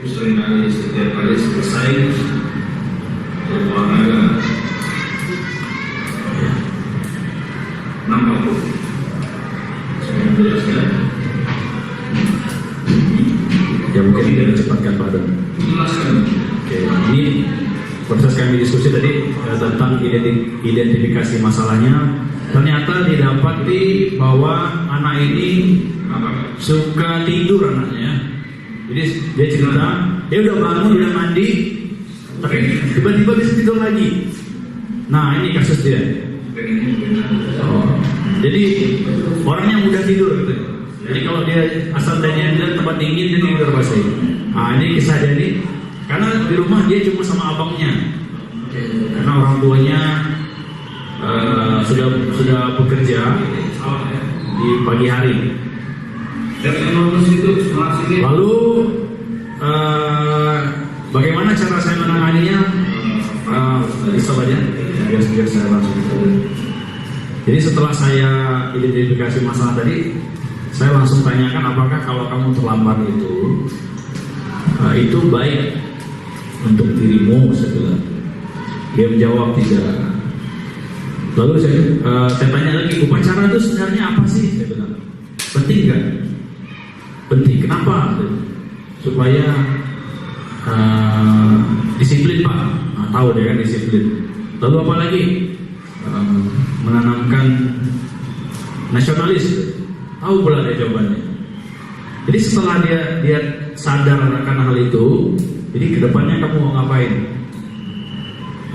Seringkali setiap kali selesai olahraga. Nampak Bu? Saya menjelaskan. Ya mungkin tidak cepatkan Pak Don. Jelaskan. Oke, ini proses kami diskusi tadi tentang identifikasi masalahnya. Ternyata didapati bahwa anak ini suka tidur anaknya. Jadi dia cerita, dia udah bangun, udah mandi, tapi tiba-tiba bisa tidur lagi. Nah ini kasus dia. Jadi orangnya mudah tidur gitu. Jadi kalau dia asal dia tempat dingin dia tidur pasti. Nah ini kisah dia nih. Karena di rumah dia cuma sama abangnya. Karena orang tuanya sudah bekerja di pagi hari. Lalu bagaimana cara saya menanganinya? Bisa saja. biar saya langsung gitu. Jadi setelah saya identifikasi masalah tadi, saya langsung tanyakan apakah kalau kamu terlambat itu baik untuk dirimu, saya bilang. Dia menjawab tidak. Lalu saya tanya lagi, upacara itu sebenarnya apa sih? Saya bilang, penting nggak? Penting. Kenapa? Supaya disiplin Pak. Nah, tahu deh kan disiplin. Lalu apa lagi? Menanamkan nasionalis. Tahu pula dia jawabannya. Jadi setelah dia sadar akan hal itu, jadi kedepannya kamu mau ngapain?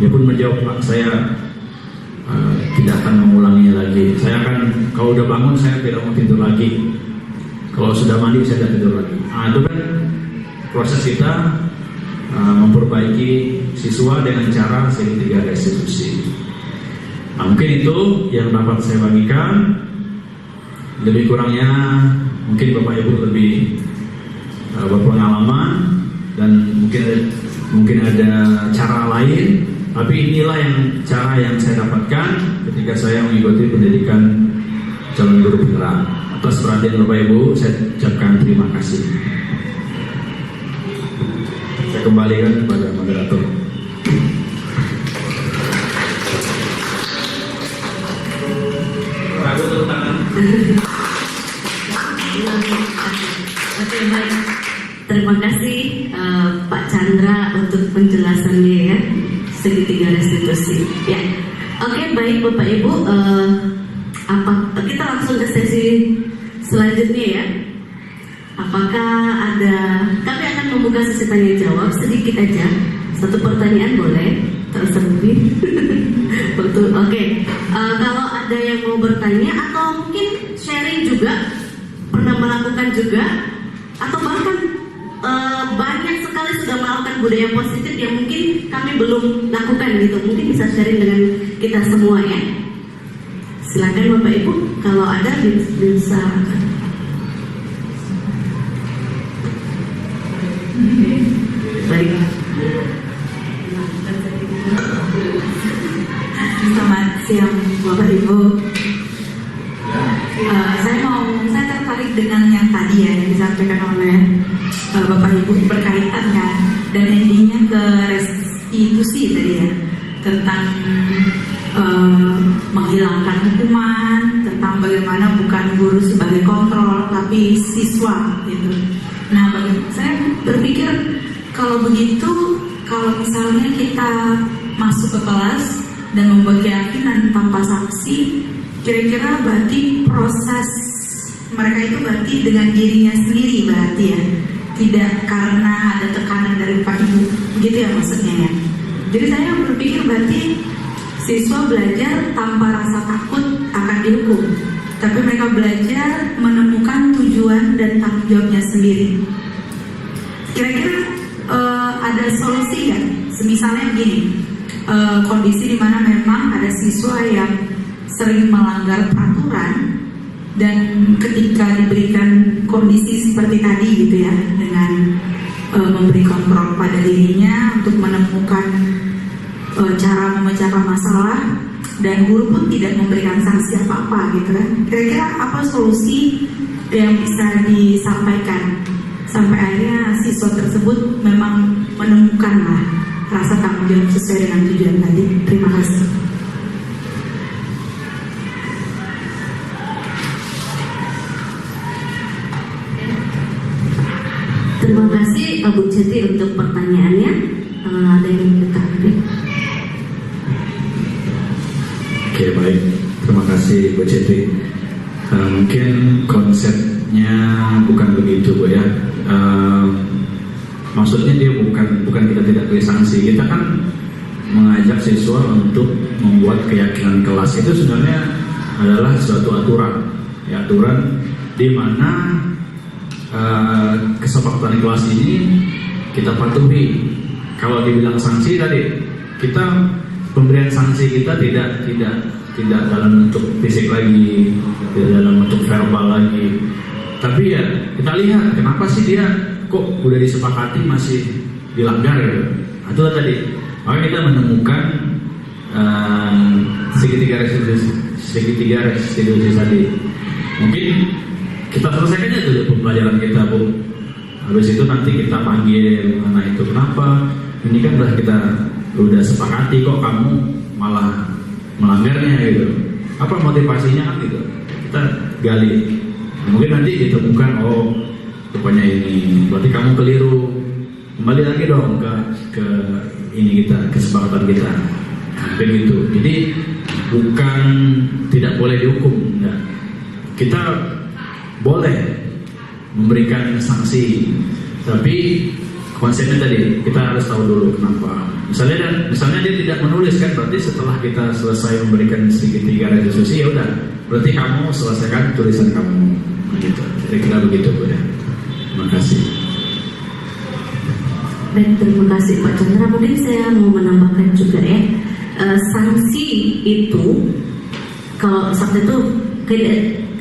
Dia pun menjawab, Pak, saya tidak akan mengulanginya lagi. Saya akan, kalau udah bangun saya tidak mau tidur lagi. Kalau sudah mandi saya tidak tidur lagi. Nah, itu kan proses kita memperbaiki siswa dengan cara segitiga restitusi. Nah, mungkin itu yang dapat saya bagikan. Lebih kurangnya mungkin Bapak Ibu lebih berpengalaman dan mungkin ada cara lain. Tapi inilah cara yang saya dapatkan ketika saya mengikuti pendidikan calon guru penggerak. Atas perhatian Bapak Ibu, saya ucapkan terima kasih. Saya kembalikan kepada moderator. Oke, baik. Terima kasih Pak Chandra untuk penjelasannya ya, segitiga restitusi. Ya, oke, baik Bapak Ibu. Kita langsung ke sesi selanjutnya ya. Apakah kami akan membuka sesi tanya jawab sedikit aja. Satu pertanyaan boleh, terus lebih. Betul, oke. Kalau ada yang mau bertanya atau mungkin sharing juga, pernah melakukan juga, atau bahkan banyak sekali sudah melakukan budaya positif yang mungkin kami belum lakukan gitu, mungkin bisa sharing dengan kita semua ya. Silakan Bapak Ibu, kalau ada bisa. Baik. Selamat siang Bapak Ibu. Saya tertarik dengan yang tadi ya yang disampaikan oleh Bapak Ibu berkaitan kan, dan endingnya ke restitusi tadi ya, tentang menghilangkan hukuman, tentang bagaimana bukan guru sebagai kontrol tapi siswa gitu. Nah, saya berpikir kalau begitu, kalau misalnya kita masuk ke kelas dan membuat keyakinan tanpa sanksi, kira-kira berarti proses mereka itu berarti dengan dirinya sendiri berarti ya, tidak karena ada tekanan dari Pak Ibu, begitu ya maksudnya ya. Jadi saya berpikir berarti siswa belajar tanpa rasa takut akan dihukum, tapi mereka belajar menemukan tujuan dan tanggung jawabnya sendiri. Kira-kira ada solusi nggak? Misalnya begini, kondisi di mana memang ada siswa yang sering melanggar peraturan dan ketika diberikan kondisi seperti tadi gitu ya, dengan memberi kontrol pada dirinya untuk menemukan cara memecahkan masalah, dan guru pun tidak memberikan sanksi apa-apa gitu kan. Kira-kira apa solusi yang bisa disampaikan sampai akhirnya siswa tersebut memang menemukanlah rasa tanggung jawab sesuai dengan tujuan tadi. Terima kasih. Terima kasih Bu Ceti untuk pertanyaannya. Ada yang bertanya? Oke, baik. Terima kasih Bu Ceti. Mungkin konsepnya bukan begitu Bu ya. Maksudnya dia bukan kita tidak beri sanksi. Kita kan mengajak siswa untuk membuat keyakinan kelas itu sebenarnya adalah suatu aturan. Ya, aturan di mana kesepakatan kelas ini kita patuhi. Kalau dibilang sanksi tadi, kita pemberian sanksi kita tidak dalam bentuk fisik lagi, tidak dalam bentuk verbal lagi. Tapi ya kita lihat kenapa sih dia kok udah disepakati masih dilanggar gitu. Itulah tadi. Maka kita menemukan segitiga restitusi tadi. Mungkin kita selesaikan aja dulu pembelajaran kita, Bu. Habis itu nanti kita panggil anak itu, kenapa? Ini kan udah sepakati, kok kamu malah melanggarnya gitu. Apa motivasinya kan gitu? Kita gali. Mungkin nanti ditemukan, oh rupanya ini, berarti kamu keliru. Kembali lagi dong ke ini kita, kesepakatan kita. Mungkin itu. Jadi bukan tidak boleh dihukum, enggak. Kita boleh memberikan sanksi, tapi konsepnya tadi kita harus tahu dulu kenapa. Misalnya dia tidak menulis kan, berarti setelah kita selesai memberikan segitiga restitusi, ya udah, berarti kamu selesaikan tulisan kamu, gitu. Kira-kira begitu, Bu ya. Terima kasih. Baik, terima kasih Pak Chandra. Mungkin saya mau menambahkan juga ya, sanksi itu kalau sanksi itu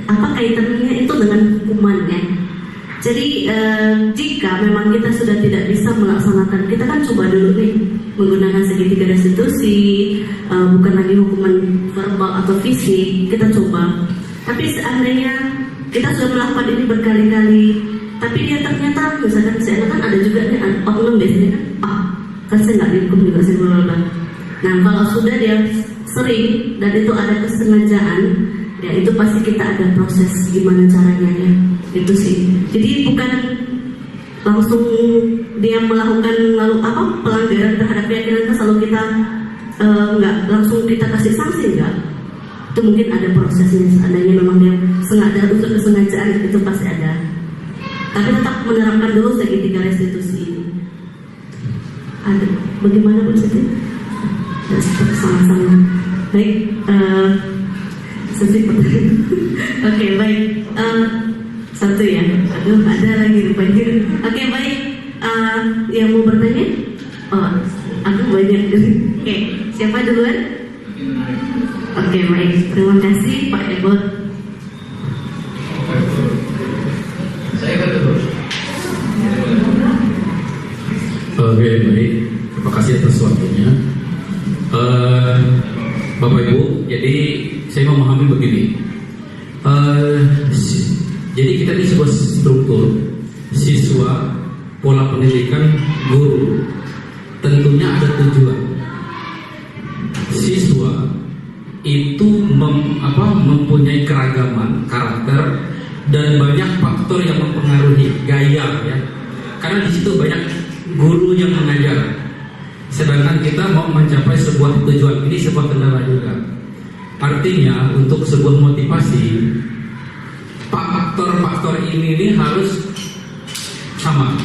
kaitannya itu dengan hukuman ya. Jadi jika memang kita sudah tidak bisa melaksanakan, kita kan coba dulu nih menggunakan segitiga restitusi, bukan lagi hukuman verbal atau fisik, kita coba. Tapi seandainya kita sudah melakukan ini berkali-kali, tapi dia ternyata misalkan saya kan ada juga nih oknum biasanya kan saya nggak dihukum juga sih bla. Nah kalau sudah dia sering dan itu ada kesengajaan, ya itu pasti kita ada proses gimana caranya ya, itu sih. Jadi bukan langsung dia melakukan pelanggaran terhadap keyakinan kita lalu kita nggak langsung kita kasih sanksi, enggak. Itu mungkin ada prosesnya, seandainya memang dia sengaja unsur kesengajaan itu pasti ada. Tapi tetap menerapkan dulu segitiga restitusi ini. Ada bagaimana Bu Siti? Sama-sama. Baik, Oke, baik. Satu ya. Aduh, ada lagi rupanya. Oke, baik. Yang mau bertanya? Oh, aku banyak. Oke, siapa duluan? Oke, baik. Terima kasih Pak Ebot. Oke, baik. Terima kasih atas waktunya. Bapak Ibu, jadi saya memahami begini. Jadi kita di sebuah struktur siswa, pola pendidikan, guru, tentunya ada tujuan. Siswa itu mempunyai keragaman karakter dan banyak faktor yang mempengaruhi gaya ya. Karena di situ banyak guru yang mengajar. Sedangkan kita mau mencapai sebuah tujuan, ini sebuah kendala juga. Artinya untuk sebuah motivasi, faktor-faktor ini harus sama.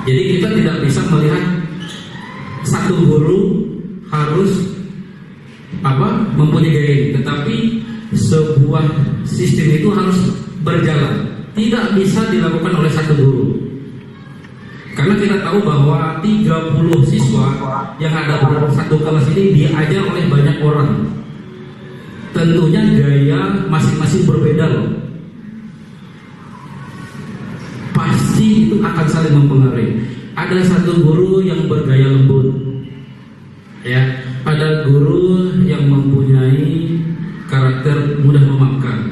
Jadi kita tidak bisa melihat satu guru harus mempunyai gaya ini, tetapi sebuah sistem itu harus berjalan. Tidak bisa dilakukan oleh satu guru. Karena kita tahu bahwa 30 siswa yang ada dalam satu kelas ini diajar oleh banyak orang. Tentunya gaya masing-masing berbeda loh. Pasti itu akan saling mempengaruhi. Ada satu guru yang bergaya lembut, ya. Ada guru yang mempunyai karakter mudah memaafkan.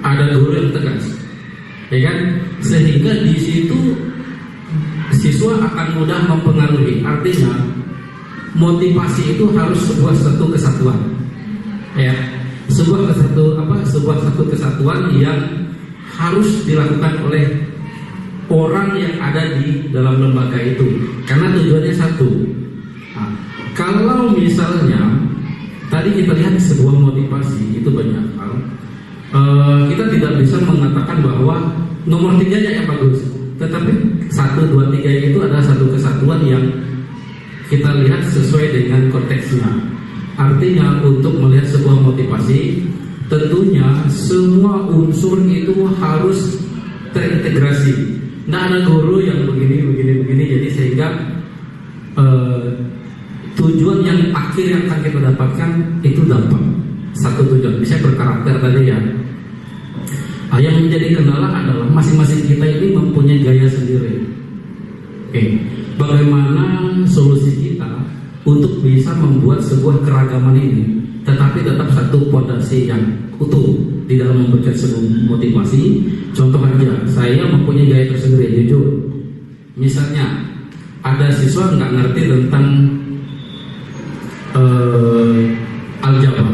Ada guru yang tegas, ya kan? Sehingga di situ siswa akan mudah mempengaruhi. Artinya motivasi itu harus sebuah satu kesatuan, ya, sebuah satu kesatuan yang harus dilakukan oleh orang yang ada di dalam lembaga itu, karena tujuannya satu. Nah, kalau misalnya tadi kita lihat sebuah motivasi itu banyak hal, kita tidak bisa mengatakan bahwa nomor 3-nya yang bagus. Tetapi 1, 2, 3 itu adalah satu kesatuan yang kita lihat sesuai dengan konteksnya. Artinya untuk melihat sebuah motivasi, tentunya semua unsur itu harus terintegrasi. Nah, ada guru yang begini, jadi sehingga tujuan yang akhir yang akan kita dapatkan itu dapat satu tujuan. Bisa berkarakter tadi ya. Yang menjadi kendala adalah masing-masing kita ini mempunyai gaya sendiri. Oke, bagaimana solusi kita untuk bisa membuat sebuah keragaman ini, tetapi tetap satu fondasi yang utuh di dalam memberikan sebuah motivasi. Contoh aja, saya mempunyai gaya tersendiri, jujur. Misalnya, ada siswa nggak ngerti tentang aljabar.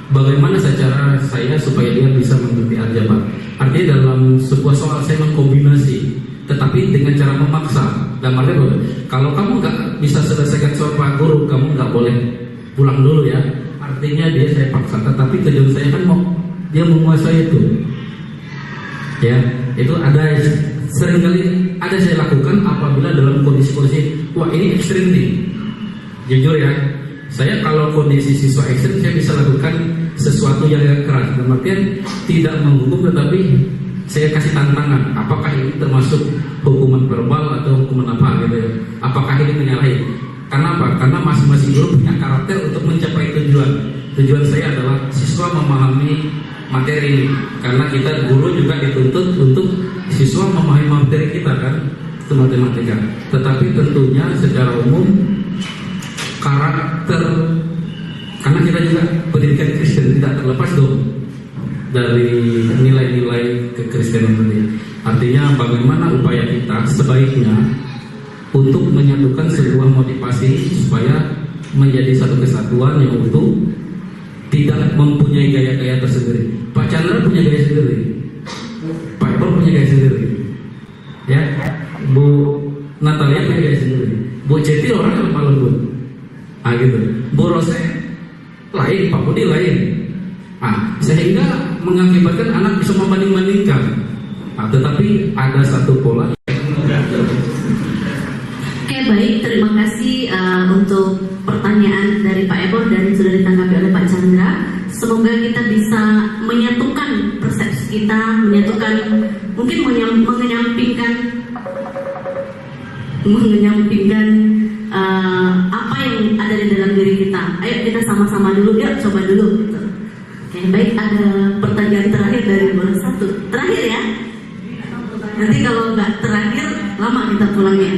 Bagaimana cara saya supaya dia bisa mengerti aljabar? Artinya dalam sebuah soal saya mengkombinasi, tetapi dengan cara memaksa. Dan artinya kalau kamu nggak bisa selesaikan soal Pak Guru, kamu nggak boleh pulang dulu ya. Artinya dia saya paksa, tetapi tujuan saya kan mau dia menguasai itu. Ya, itu ada seringkali ada saya lakukan apabila dalam kondisi-kondisi wah ini ekstrim nih. Jujur ya, saya kalau kondisi siswa ekstrim saya bisa lakukan sesuatu yang keras. Dalam artian tidak menghukum, tetapi saya kasih tantangan. Apakah ini termasuk hukuman verbal atau hukuman apa gitu ya? Apakah ini menyalahi? Karena apa? Karena masing-masing guru punya karakter untuk mencapai tujuan. Tujuan saya adalah siswa memahami materi ini. Karena kita guru juga dituntut untuk siswa memahami materi kita kan, itu matematika. Tetapi tentunya secara umum karakter, karena kita juga pendidikan Kristen tidak terlepas dong dari nilai-nilai kekristenan tadi. Artinya bagaimana upaya kita sebaiknya untuk menyatukan sebuah motivasi supaya menjadi satu kesatuan yang utuh, tidak mempunyai gaya-gaya tersendiri. Pak Chandra punya gaya sendiri, Pak Ebor punya gaya sendiri, ya, Bu Natalia punya gaya sendiri, Bu Ceti orang yang lemah lembut, gitu. Bu Rose lain, Pak Budi lain, sehingga mengakibatkan anak bisa membanding-bandingkan. Tetapi ada satu pola. Oke, baik, terima kasih untuk pertanyaan dari Pak Ebor dan sudah ditanggapi oleh Pak Chandra. Semoga kita bisa menyatukan persepsi kita, menyatukan, mungkin menyampingkan apa yang ada di dalam diri kita. Ayo kita sama-sama dulu, ya coba dulu. Gitu. Oke, baik, ada pertanyaan terakhir dari bola satu. Terakhir ya. Nanti kalau nggak terakhir, lama kita pulangnya.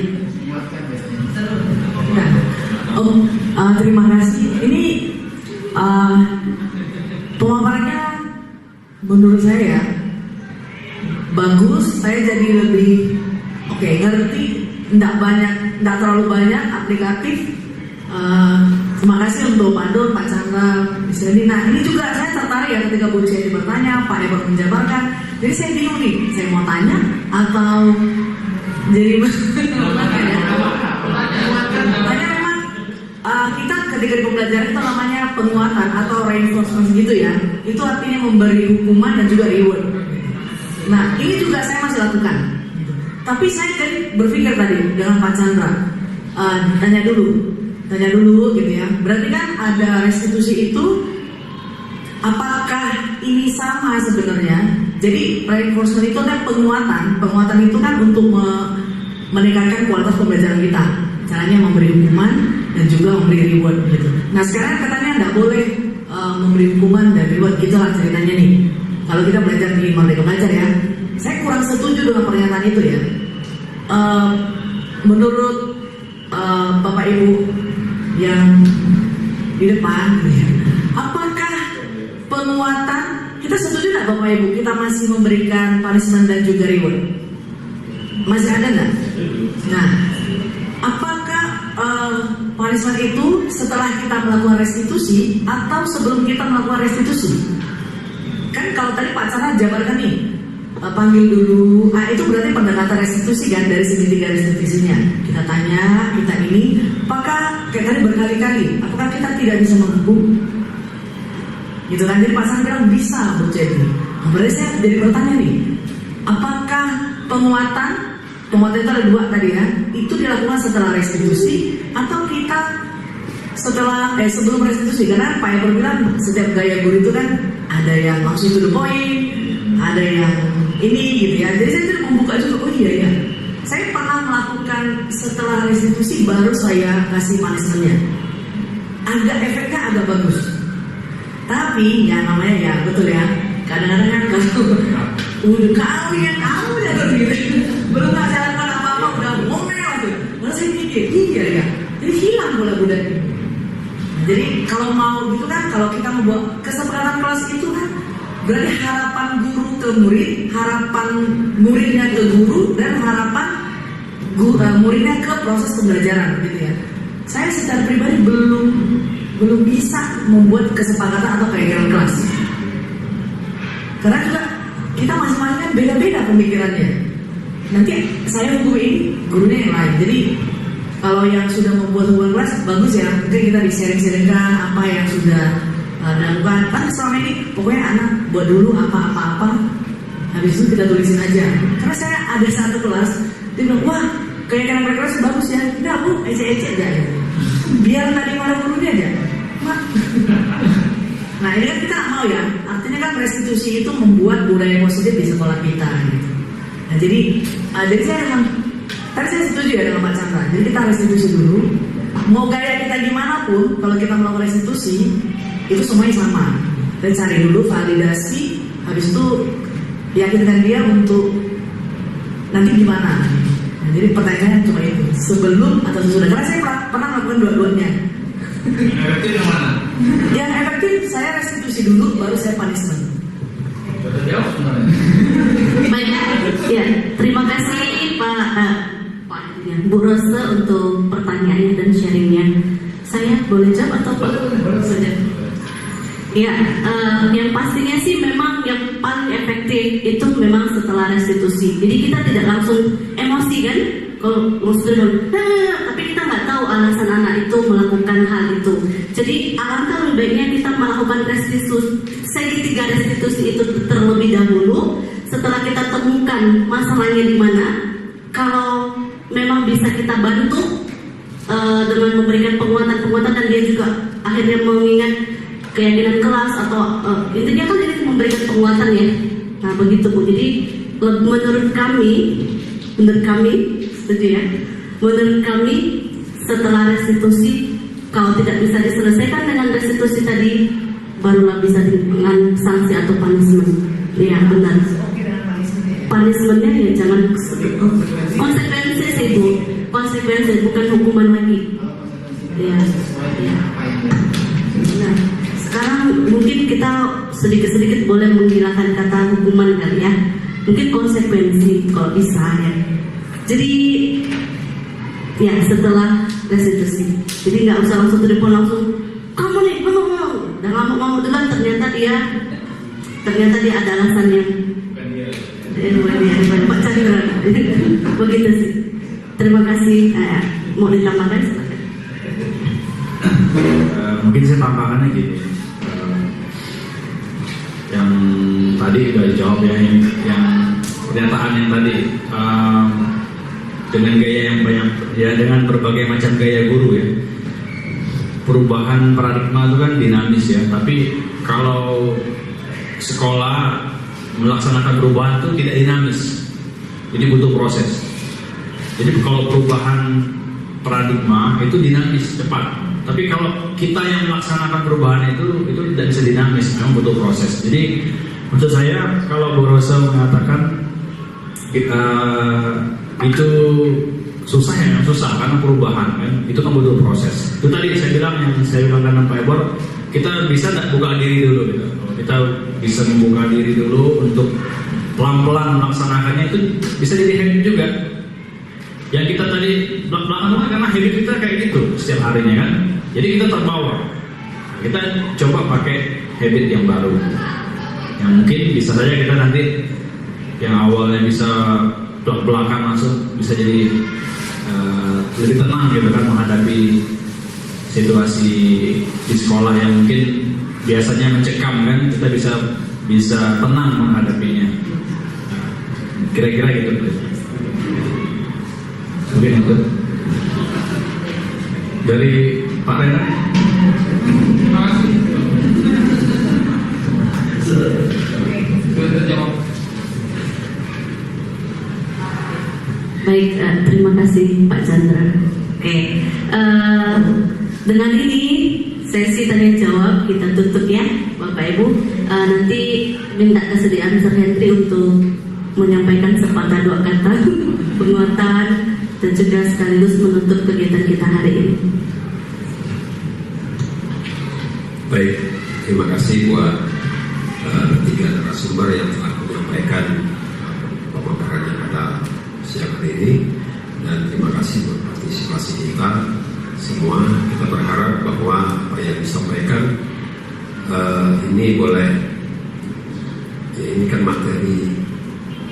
Terima kasih. Ini pemaparannya menurut saya bagus. Saya jadi lebih ngerti. Tidak terlalu banyak aplikatif. Terima kasih untuk Pak Dor, Pak Chandra, Miss Leni. Nah, ini juga saya tertarik ya ketika Bu Ceti bertanya, Pak Ebor menjabarkan. Jadi saya bingung nih, saya mau tanya atau jadi tanya memang kita ketika di pembelajaran itu namanya penguatan atau reinforcement gitu ya. Itu artinya memberi hukuman dan juga reward. Nah, ini juga saya masih lakukan. Tapi saya jadi berpikir tadi dengan Pak Chandra, tanya dulu gitu ya. Berarti kan ada restitusi itu, apakah ini sama sebenarnya? Jadi reinforcement itu kan penguatan itu kan untuk meningkatkan kualitas pembelajaran kita. Caranya memberi hukuman dan juga memberi reward gitu. Nah sekarang katanya nggak boleh memberi hukuman dan reward, gitulah ceritanya nih. Kalau kita belajar di Merdeka Belajar ya, saya kurang setuju dengan pernyataan itu ya. Menurut Bapak Ibu yang di depan, apakah penguatan, kita setuju nggak Bapak Ibu kita masih memberikan punishment dan juga reward? Masih ada nggak? Nah, apakah punishment itu setelah kita melakukan restitusi atau sebelum kita melakukan restitusi? Kan kalau tadi Pak Chandra jabarkan nih, panggil dulu, itu berarti pendekatan restitusi kan dari segitiga restitusinya. Kita tanya, kita ini, apakah kayak tadi berkali-kali, apakah kita tidak bisa menghukum? Gitu kan, jadi Pak Chandra bilang bisa Bu Ceti. Berarti saya jadi bertanya nih, apakah penguatan itu ada dua tadi ya, itu dilakukan setelah restitusi atau kita setelah sebelum restitusi? Karena Pak Ebor bilang setiap gaya guru itu kan ada yang langsung to the point, ada yang ini gitu ya. Jadi saya tidak membuka juga, oh iya ya, saya pernah melakukan setelah restitusi baru saya kasih punishment-nya. Efeknya agak bagus. Tapi ya namanya ya betul ya, kadang-kadang kan kalau udah kamu ya gitu, belum tak jalankan apa-apa udah ngomel tuh. Malah saya mikir, iya ya, jadi hilang bola budaknya. mau gitu kan, kalau kita membuat kesepakatan kelas itu kan berarti harapan guru ke murid, harapan muridnya ke guru, dan harapan muridnya ke proses pembelajaran gitu ya. Saya secara pribadi belum bisa membuat kesepakatan atau keyakinan kelas, karena juga kita masing-masing kan beda-beda pemikirannya. Nanti saya hukum ini, gurunya yang lain. Jadi kalau yang sudah membuat hubungan kelas bagus ya, mungkin kita di-sharing-sharingkan apa yang sudah dilakukan. Kan selama ini pokoknya anak buat dulu apa-apa, habis itu kita tulisin aja. Karena saya ada satu kelas, dia bilang, wah keyakinan kelas bagus ya, udah bu, ece-ece aja ya. Biar tadi marah gurunya aja. Nah ini kan kita nggak mau ya, artinya kan restitusi itu membuat budaya positif di sekolah kita gitu. Nah jadi saya memang, tadi saya setuju ya dengan Pak Chandra. Jadi kita restitusi dulu. Mau gaya kita gimana pun, kalau kita melakukan restitusi itu semuanya sama. Dan cari dulu validasi, habis itu yakinkan dia untuk nanti gimana. Nah, jadi pertanyaannya cuma itu, sebelum atau sesudah. Karena saya pernah melakukan dua-duanya. Efektif yang mana? Yang efektif saya restitusi dulu, baru saya punishment. Jawab sebenarnya. Baik, ya, terima kasih Bu Rose untuk pertanyaannya dan sharingnya. Saya boleh jawab atau boleh saja? Ya, yang pastinya sih memang yang paling efektif itu memang setelah restitusi. Jadi kita tidak langsung emosi kan, kalau tapi kita nggak tahu alasan anak itu melakukan hal itu. Jadi alangkah lebih baiknya kita melakukan restitusi, segitiga restitusi itu terlebih dahulu. Setelah kita temukan masalahnya di mana, kalau memang bisa kita bantu dengan memberikan penguatan dan dia juga akhirnya mengingat keyakinan kelas atau intinya kan ini memberikan penguatan ya. Nah begitu Bu. Jadi menurut kami setuju ya. Menurut kami setelah restitusi, kalau tidak bisa diselesaikan dengan restitusi tadi, barulah bisa dengan sanksi atau punishment. Ya benar. Punishmentnya ya jangan konsekuensi sih Bu. Konsekuensi bukan hukuman lagi. Ya. Nah, sekarang mungkin kita sedikit-sedikit boleh menghilangkan kata hukuman kali ya. Mungkin konsekuensi kalau bisa ya. Jadi ya setelah restitusi. Jadi nggak usah langsung telepon langsung. Kamu nih ngomong. Dan ngomong duluan ternyata dia ada alasan yang Pak Chandra. Begitu sih. Terima kasih. Mau ditambahkan? Mungkin saya tambahkannya gini. Yang tadi udah dijawab ya, yang pernyataan yang tadi dengan gaya yang banyak ya, dengan berbagai macam gaya guru ya. Perubahan paradigma itu kan dinamis ya, tapi kalau sekolah melaksanakan perubahan itu tidak dinamis, jadi butuh proses. Jadi kalau perubahan paradigma itu dinamis cepat, tapi kalau kita yang melaksanakan perubahan itu tidak bisa dinamis, memang butuh proses. Jadi menurut saya kalau Bu Rosa mengatakan itu susah karena perubahan kan, itu kan butuh proses. Itu tadi saya bilang dengan Pak Ebor, kita bisa tidak buka diri dulu gitu. Kalau kita bisa membuka diri dulu untuk pelan-pelan melaksanakannya, itu bisa jadi habit juga. Yang kita tadi belakang karena habit kita kayak gitu setiap harinya kan, jadi kita terbawa. Kita coba pakai habit yang baru, yang mungkin bisa saja kita nanti yang awalnya bisa belakang langsung bisa jadi lebih tenang gitu kan menghadapi situasi di sekolah yang mungkin biasanya mencekam kan, kita bisa tenang menghadapinya. Kira-kira gitu. Mungkin itu dari Pak Renat. Terima kasih. Baik, terima kasih Pak Chandra. Oke, dengan ini sesi tanya jawab kita tutup ya Bapak Ibu. Nanti minta kesediaan Sir Henry untuk menyampaikan sepatah dua kata penguatan dan juga sekaligus menutup kegiatan kita hari ini. Baik, terima kasih buat tiga narasumber yang telah menyampaikan pemaparannya pada siang hari ini, dan terima kasih buat partisipasi kita semua. Kita berharap bahwa apa yang disampaikan ini boleh, ya ini kan materi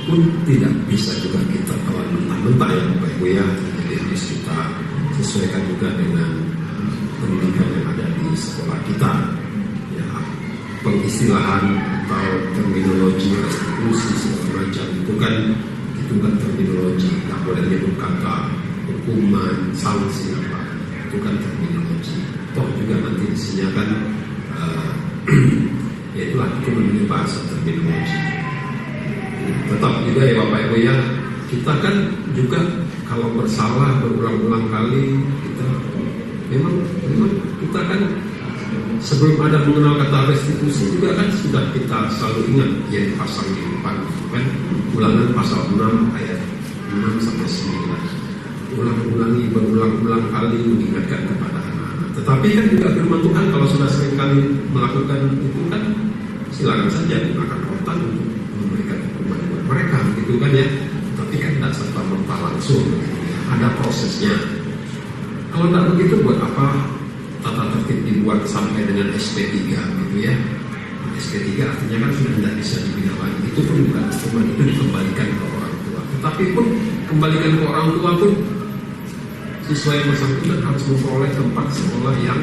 pun tidak bisa juga kita telan mentah-mentah ya Bapak Ibu ya, jadi harus kita sesuaikan juga dengan pendidikan yang ada di sekolah kita ya, pengistilahan atau terminologi restitusi segala macam itu kan terminologi, nggak boleh menyebut kata hukuman, sanksi apa, itu kan terminologi. Toh juga nanti isinya kan ya itulah, itu menjadi bahasa terminologi. Tetap juga ya Bapak Ibu ya, kita kan juga kalau bersalah berulang-ulang kali, kita memang kita kan sebelum ada mengenal kata restitusi juga kan sudah kita selalu ingat yang pasal di depan kan, Ulangan pasal 6 ayat 6 sampai 9, ulang-ulangi berulang-ulang kali mengingatkan kepada anak-anak. Tetapi kan juga firman Tuhan kalau sudah sering kali melakukan itu kan silakan saja gunakan otak untuk memberikan hukuman buat mereka gitu kan ya. Tapi kan tidak serta-merta langsung gitu ya. Ada prosesnya. Kalau tidak begitu buat apa tata tertib dibuat sampai dengan SP3 gitu ya. SP3 artinya kan sudah tidak bisa dibina lagi. Itu pun bukan hukuman, itu dikembalikan ke orang tua. Tetapi pun kembalikan ke orang tua pun siswa yang bersangkutan harus memperoleh tempat sekolah yang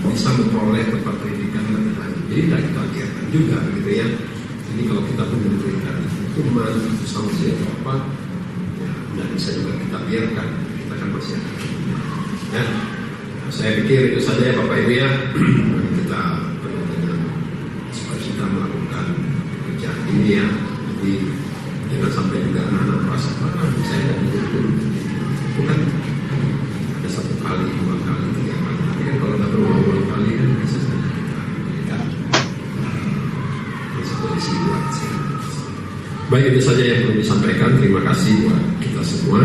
bisa memperoleh tempat pendidikan lebih lanjut. Jadi tidak kita biarkan juga gitu ya. Jadi kalau kita pun memberikan hukuman atau sanksi atau apa, ya tidak bisa juga kita biarkan. Kita kan masih ada. Ya, saya pikir itu saja ya Bapak Ibu ya. Kita perlu dengan sukacita melakukan pekerjaan ini ya. Jadi jangan sampai juga anak-anak merasa saya tidak dihukum. Itu kan ada 1 kali, 2 kali, 3 kali. Tapi kan kalau tidak berulang-ulang kali kan bisa saja kita konsekuensi buat saya. Baik, itu saja yang perlu disampaikan. Terima kasih buat kita semua.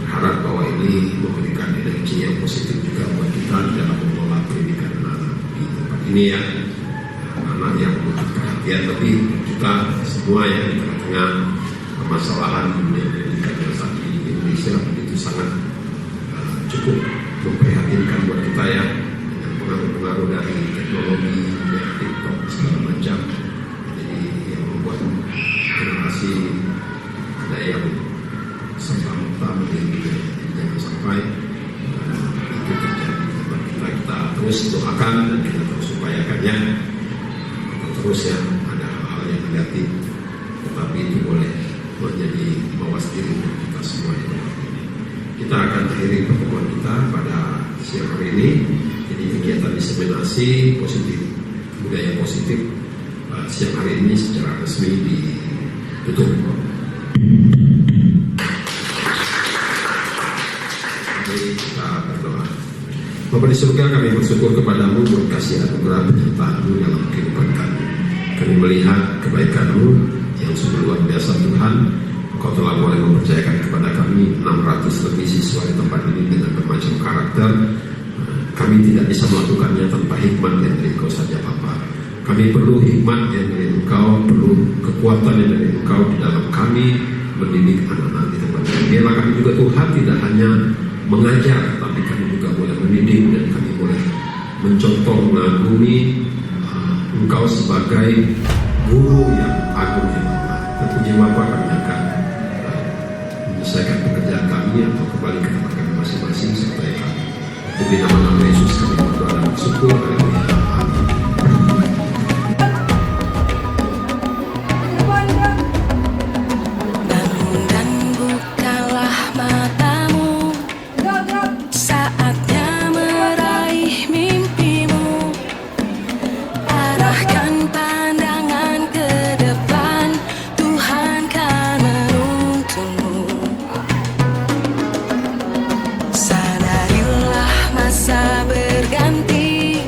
Berharap bahwa ini memberikan energi yang positif juga buat kita dalam mengelola pendidikan anak-anak di tempat ini ya. Anak yang butuh perhatian, tapi kita semua yang di tengah-tengah permasalahan pendidikan yang saat ini di Indonesia begitu sangat cukup memprihatinkan buat kita ya, dengan pengaruh-pengaruh dari teknologi, dari TikTok segala macam. Jadi yang membuat generasi ada yang serta-merta menjadi, jangan sampai itu terjadi. Kita terus doakan dan kita terus upayakan ya. Kita terus ya, ada hal-hal yang negatif, tetapi itu boleh menjadi mawas diri kita semua itu. Kita akan akhiri pertemuan kita pada siang hari ini. Jadi kegiatan diseminasi positif, budaya positif siang hari ini secara resmi ditutup. Kita berdoa. Bapa di surga, kami bersyukur kepadamu buat kasih anugerah penyertaan-Mu dalam kehidupan kami. Kami melihat kebaikan-Mu yang sungguh luar biasa Tuhan. Engkau telah boleh mempercayakan kepada kami 600 lebih siswa di tempat ini dengan bermacam karakter. Kami tidak bisa melakukannya tanpa hikmat yang dari Engkau saja Bapa. Kami perlu hikmat yang dari Engkau, perlu kekuatan yang dari Engkau di dalam kami mendidik anak-anak di tempat ini. Biarlah kami juga Tuhan tidak hanya mengajar, tapi kami juga boleh mendidik dan kami boleh mencontoh, mengagumi Engkau sebagai guru yang agung ya Bapa. Terpuji Bapa, kami akan menyelesaikan pekerjaan kami atau kembali ke tempat kami masing-masing sertai kami. Demi nama Yesus kami berdoa dan bersyukur. Haleluya. Amin. Bangun dan bukalah matamu, saatnya meraih mimpimu. Arahkan pandangan ke depan, Tuhan kan menuntunmu. Sadarilah masa berganti,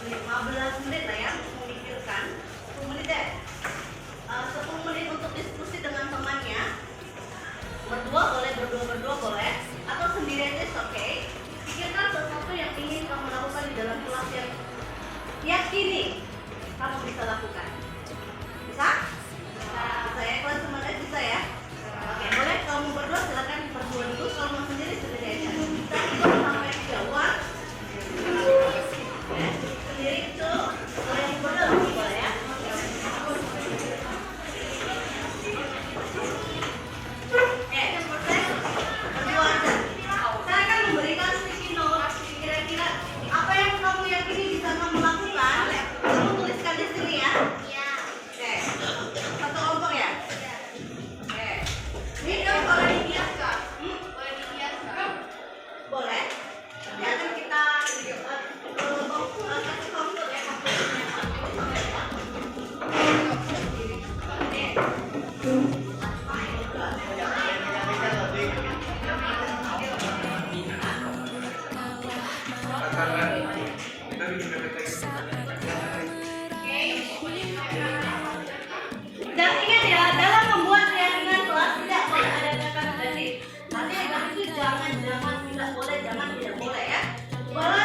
15 menit lah ya memikirkan. 10 menit deh. 10 menit untuk diskusi dengan temannya. Berdua boleh, atau sendiri aja oke. Pikirkan sesuatu yang ingin kamu lakukan di dalam kelas yang yakini kamu bisa lakukan. Bisa? Bisa ya, kelas semuanya bisa ya? Oke, boleh kamu berdua silakan berdua dulu, kalau mau sendiri aja. Kita hitung sampai 3 sendiri itu boleh berdua boleh ya? Berdua aja. Saya akan memberikan sticky note. Kira-kira apa yang kamu yakini bisa kamu lakukan? Kamu tuliskan di sini ya. Oke. Satu kelompok ya. Oke. Ini boleh dihiaskan. Boleh. Nanti akan kita kasih kontur ya. Dan ingat ya, dalam membuat keyakinan kelas tidak boleh ada kata dari. Nanti itu jangan tidak boleh ya. Boleh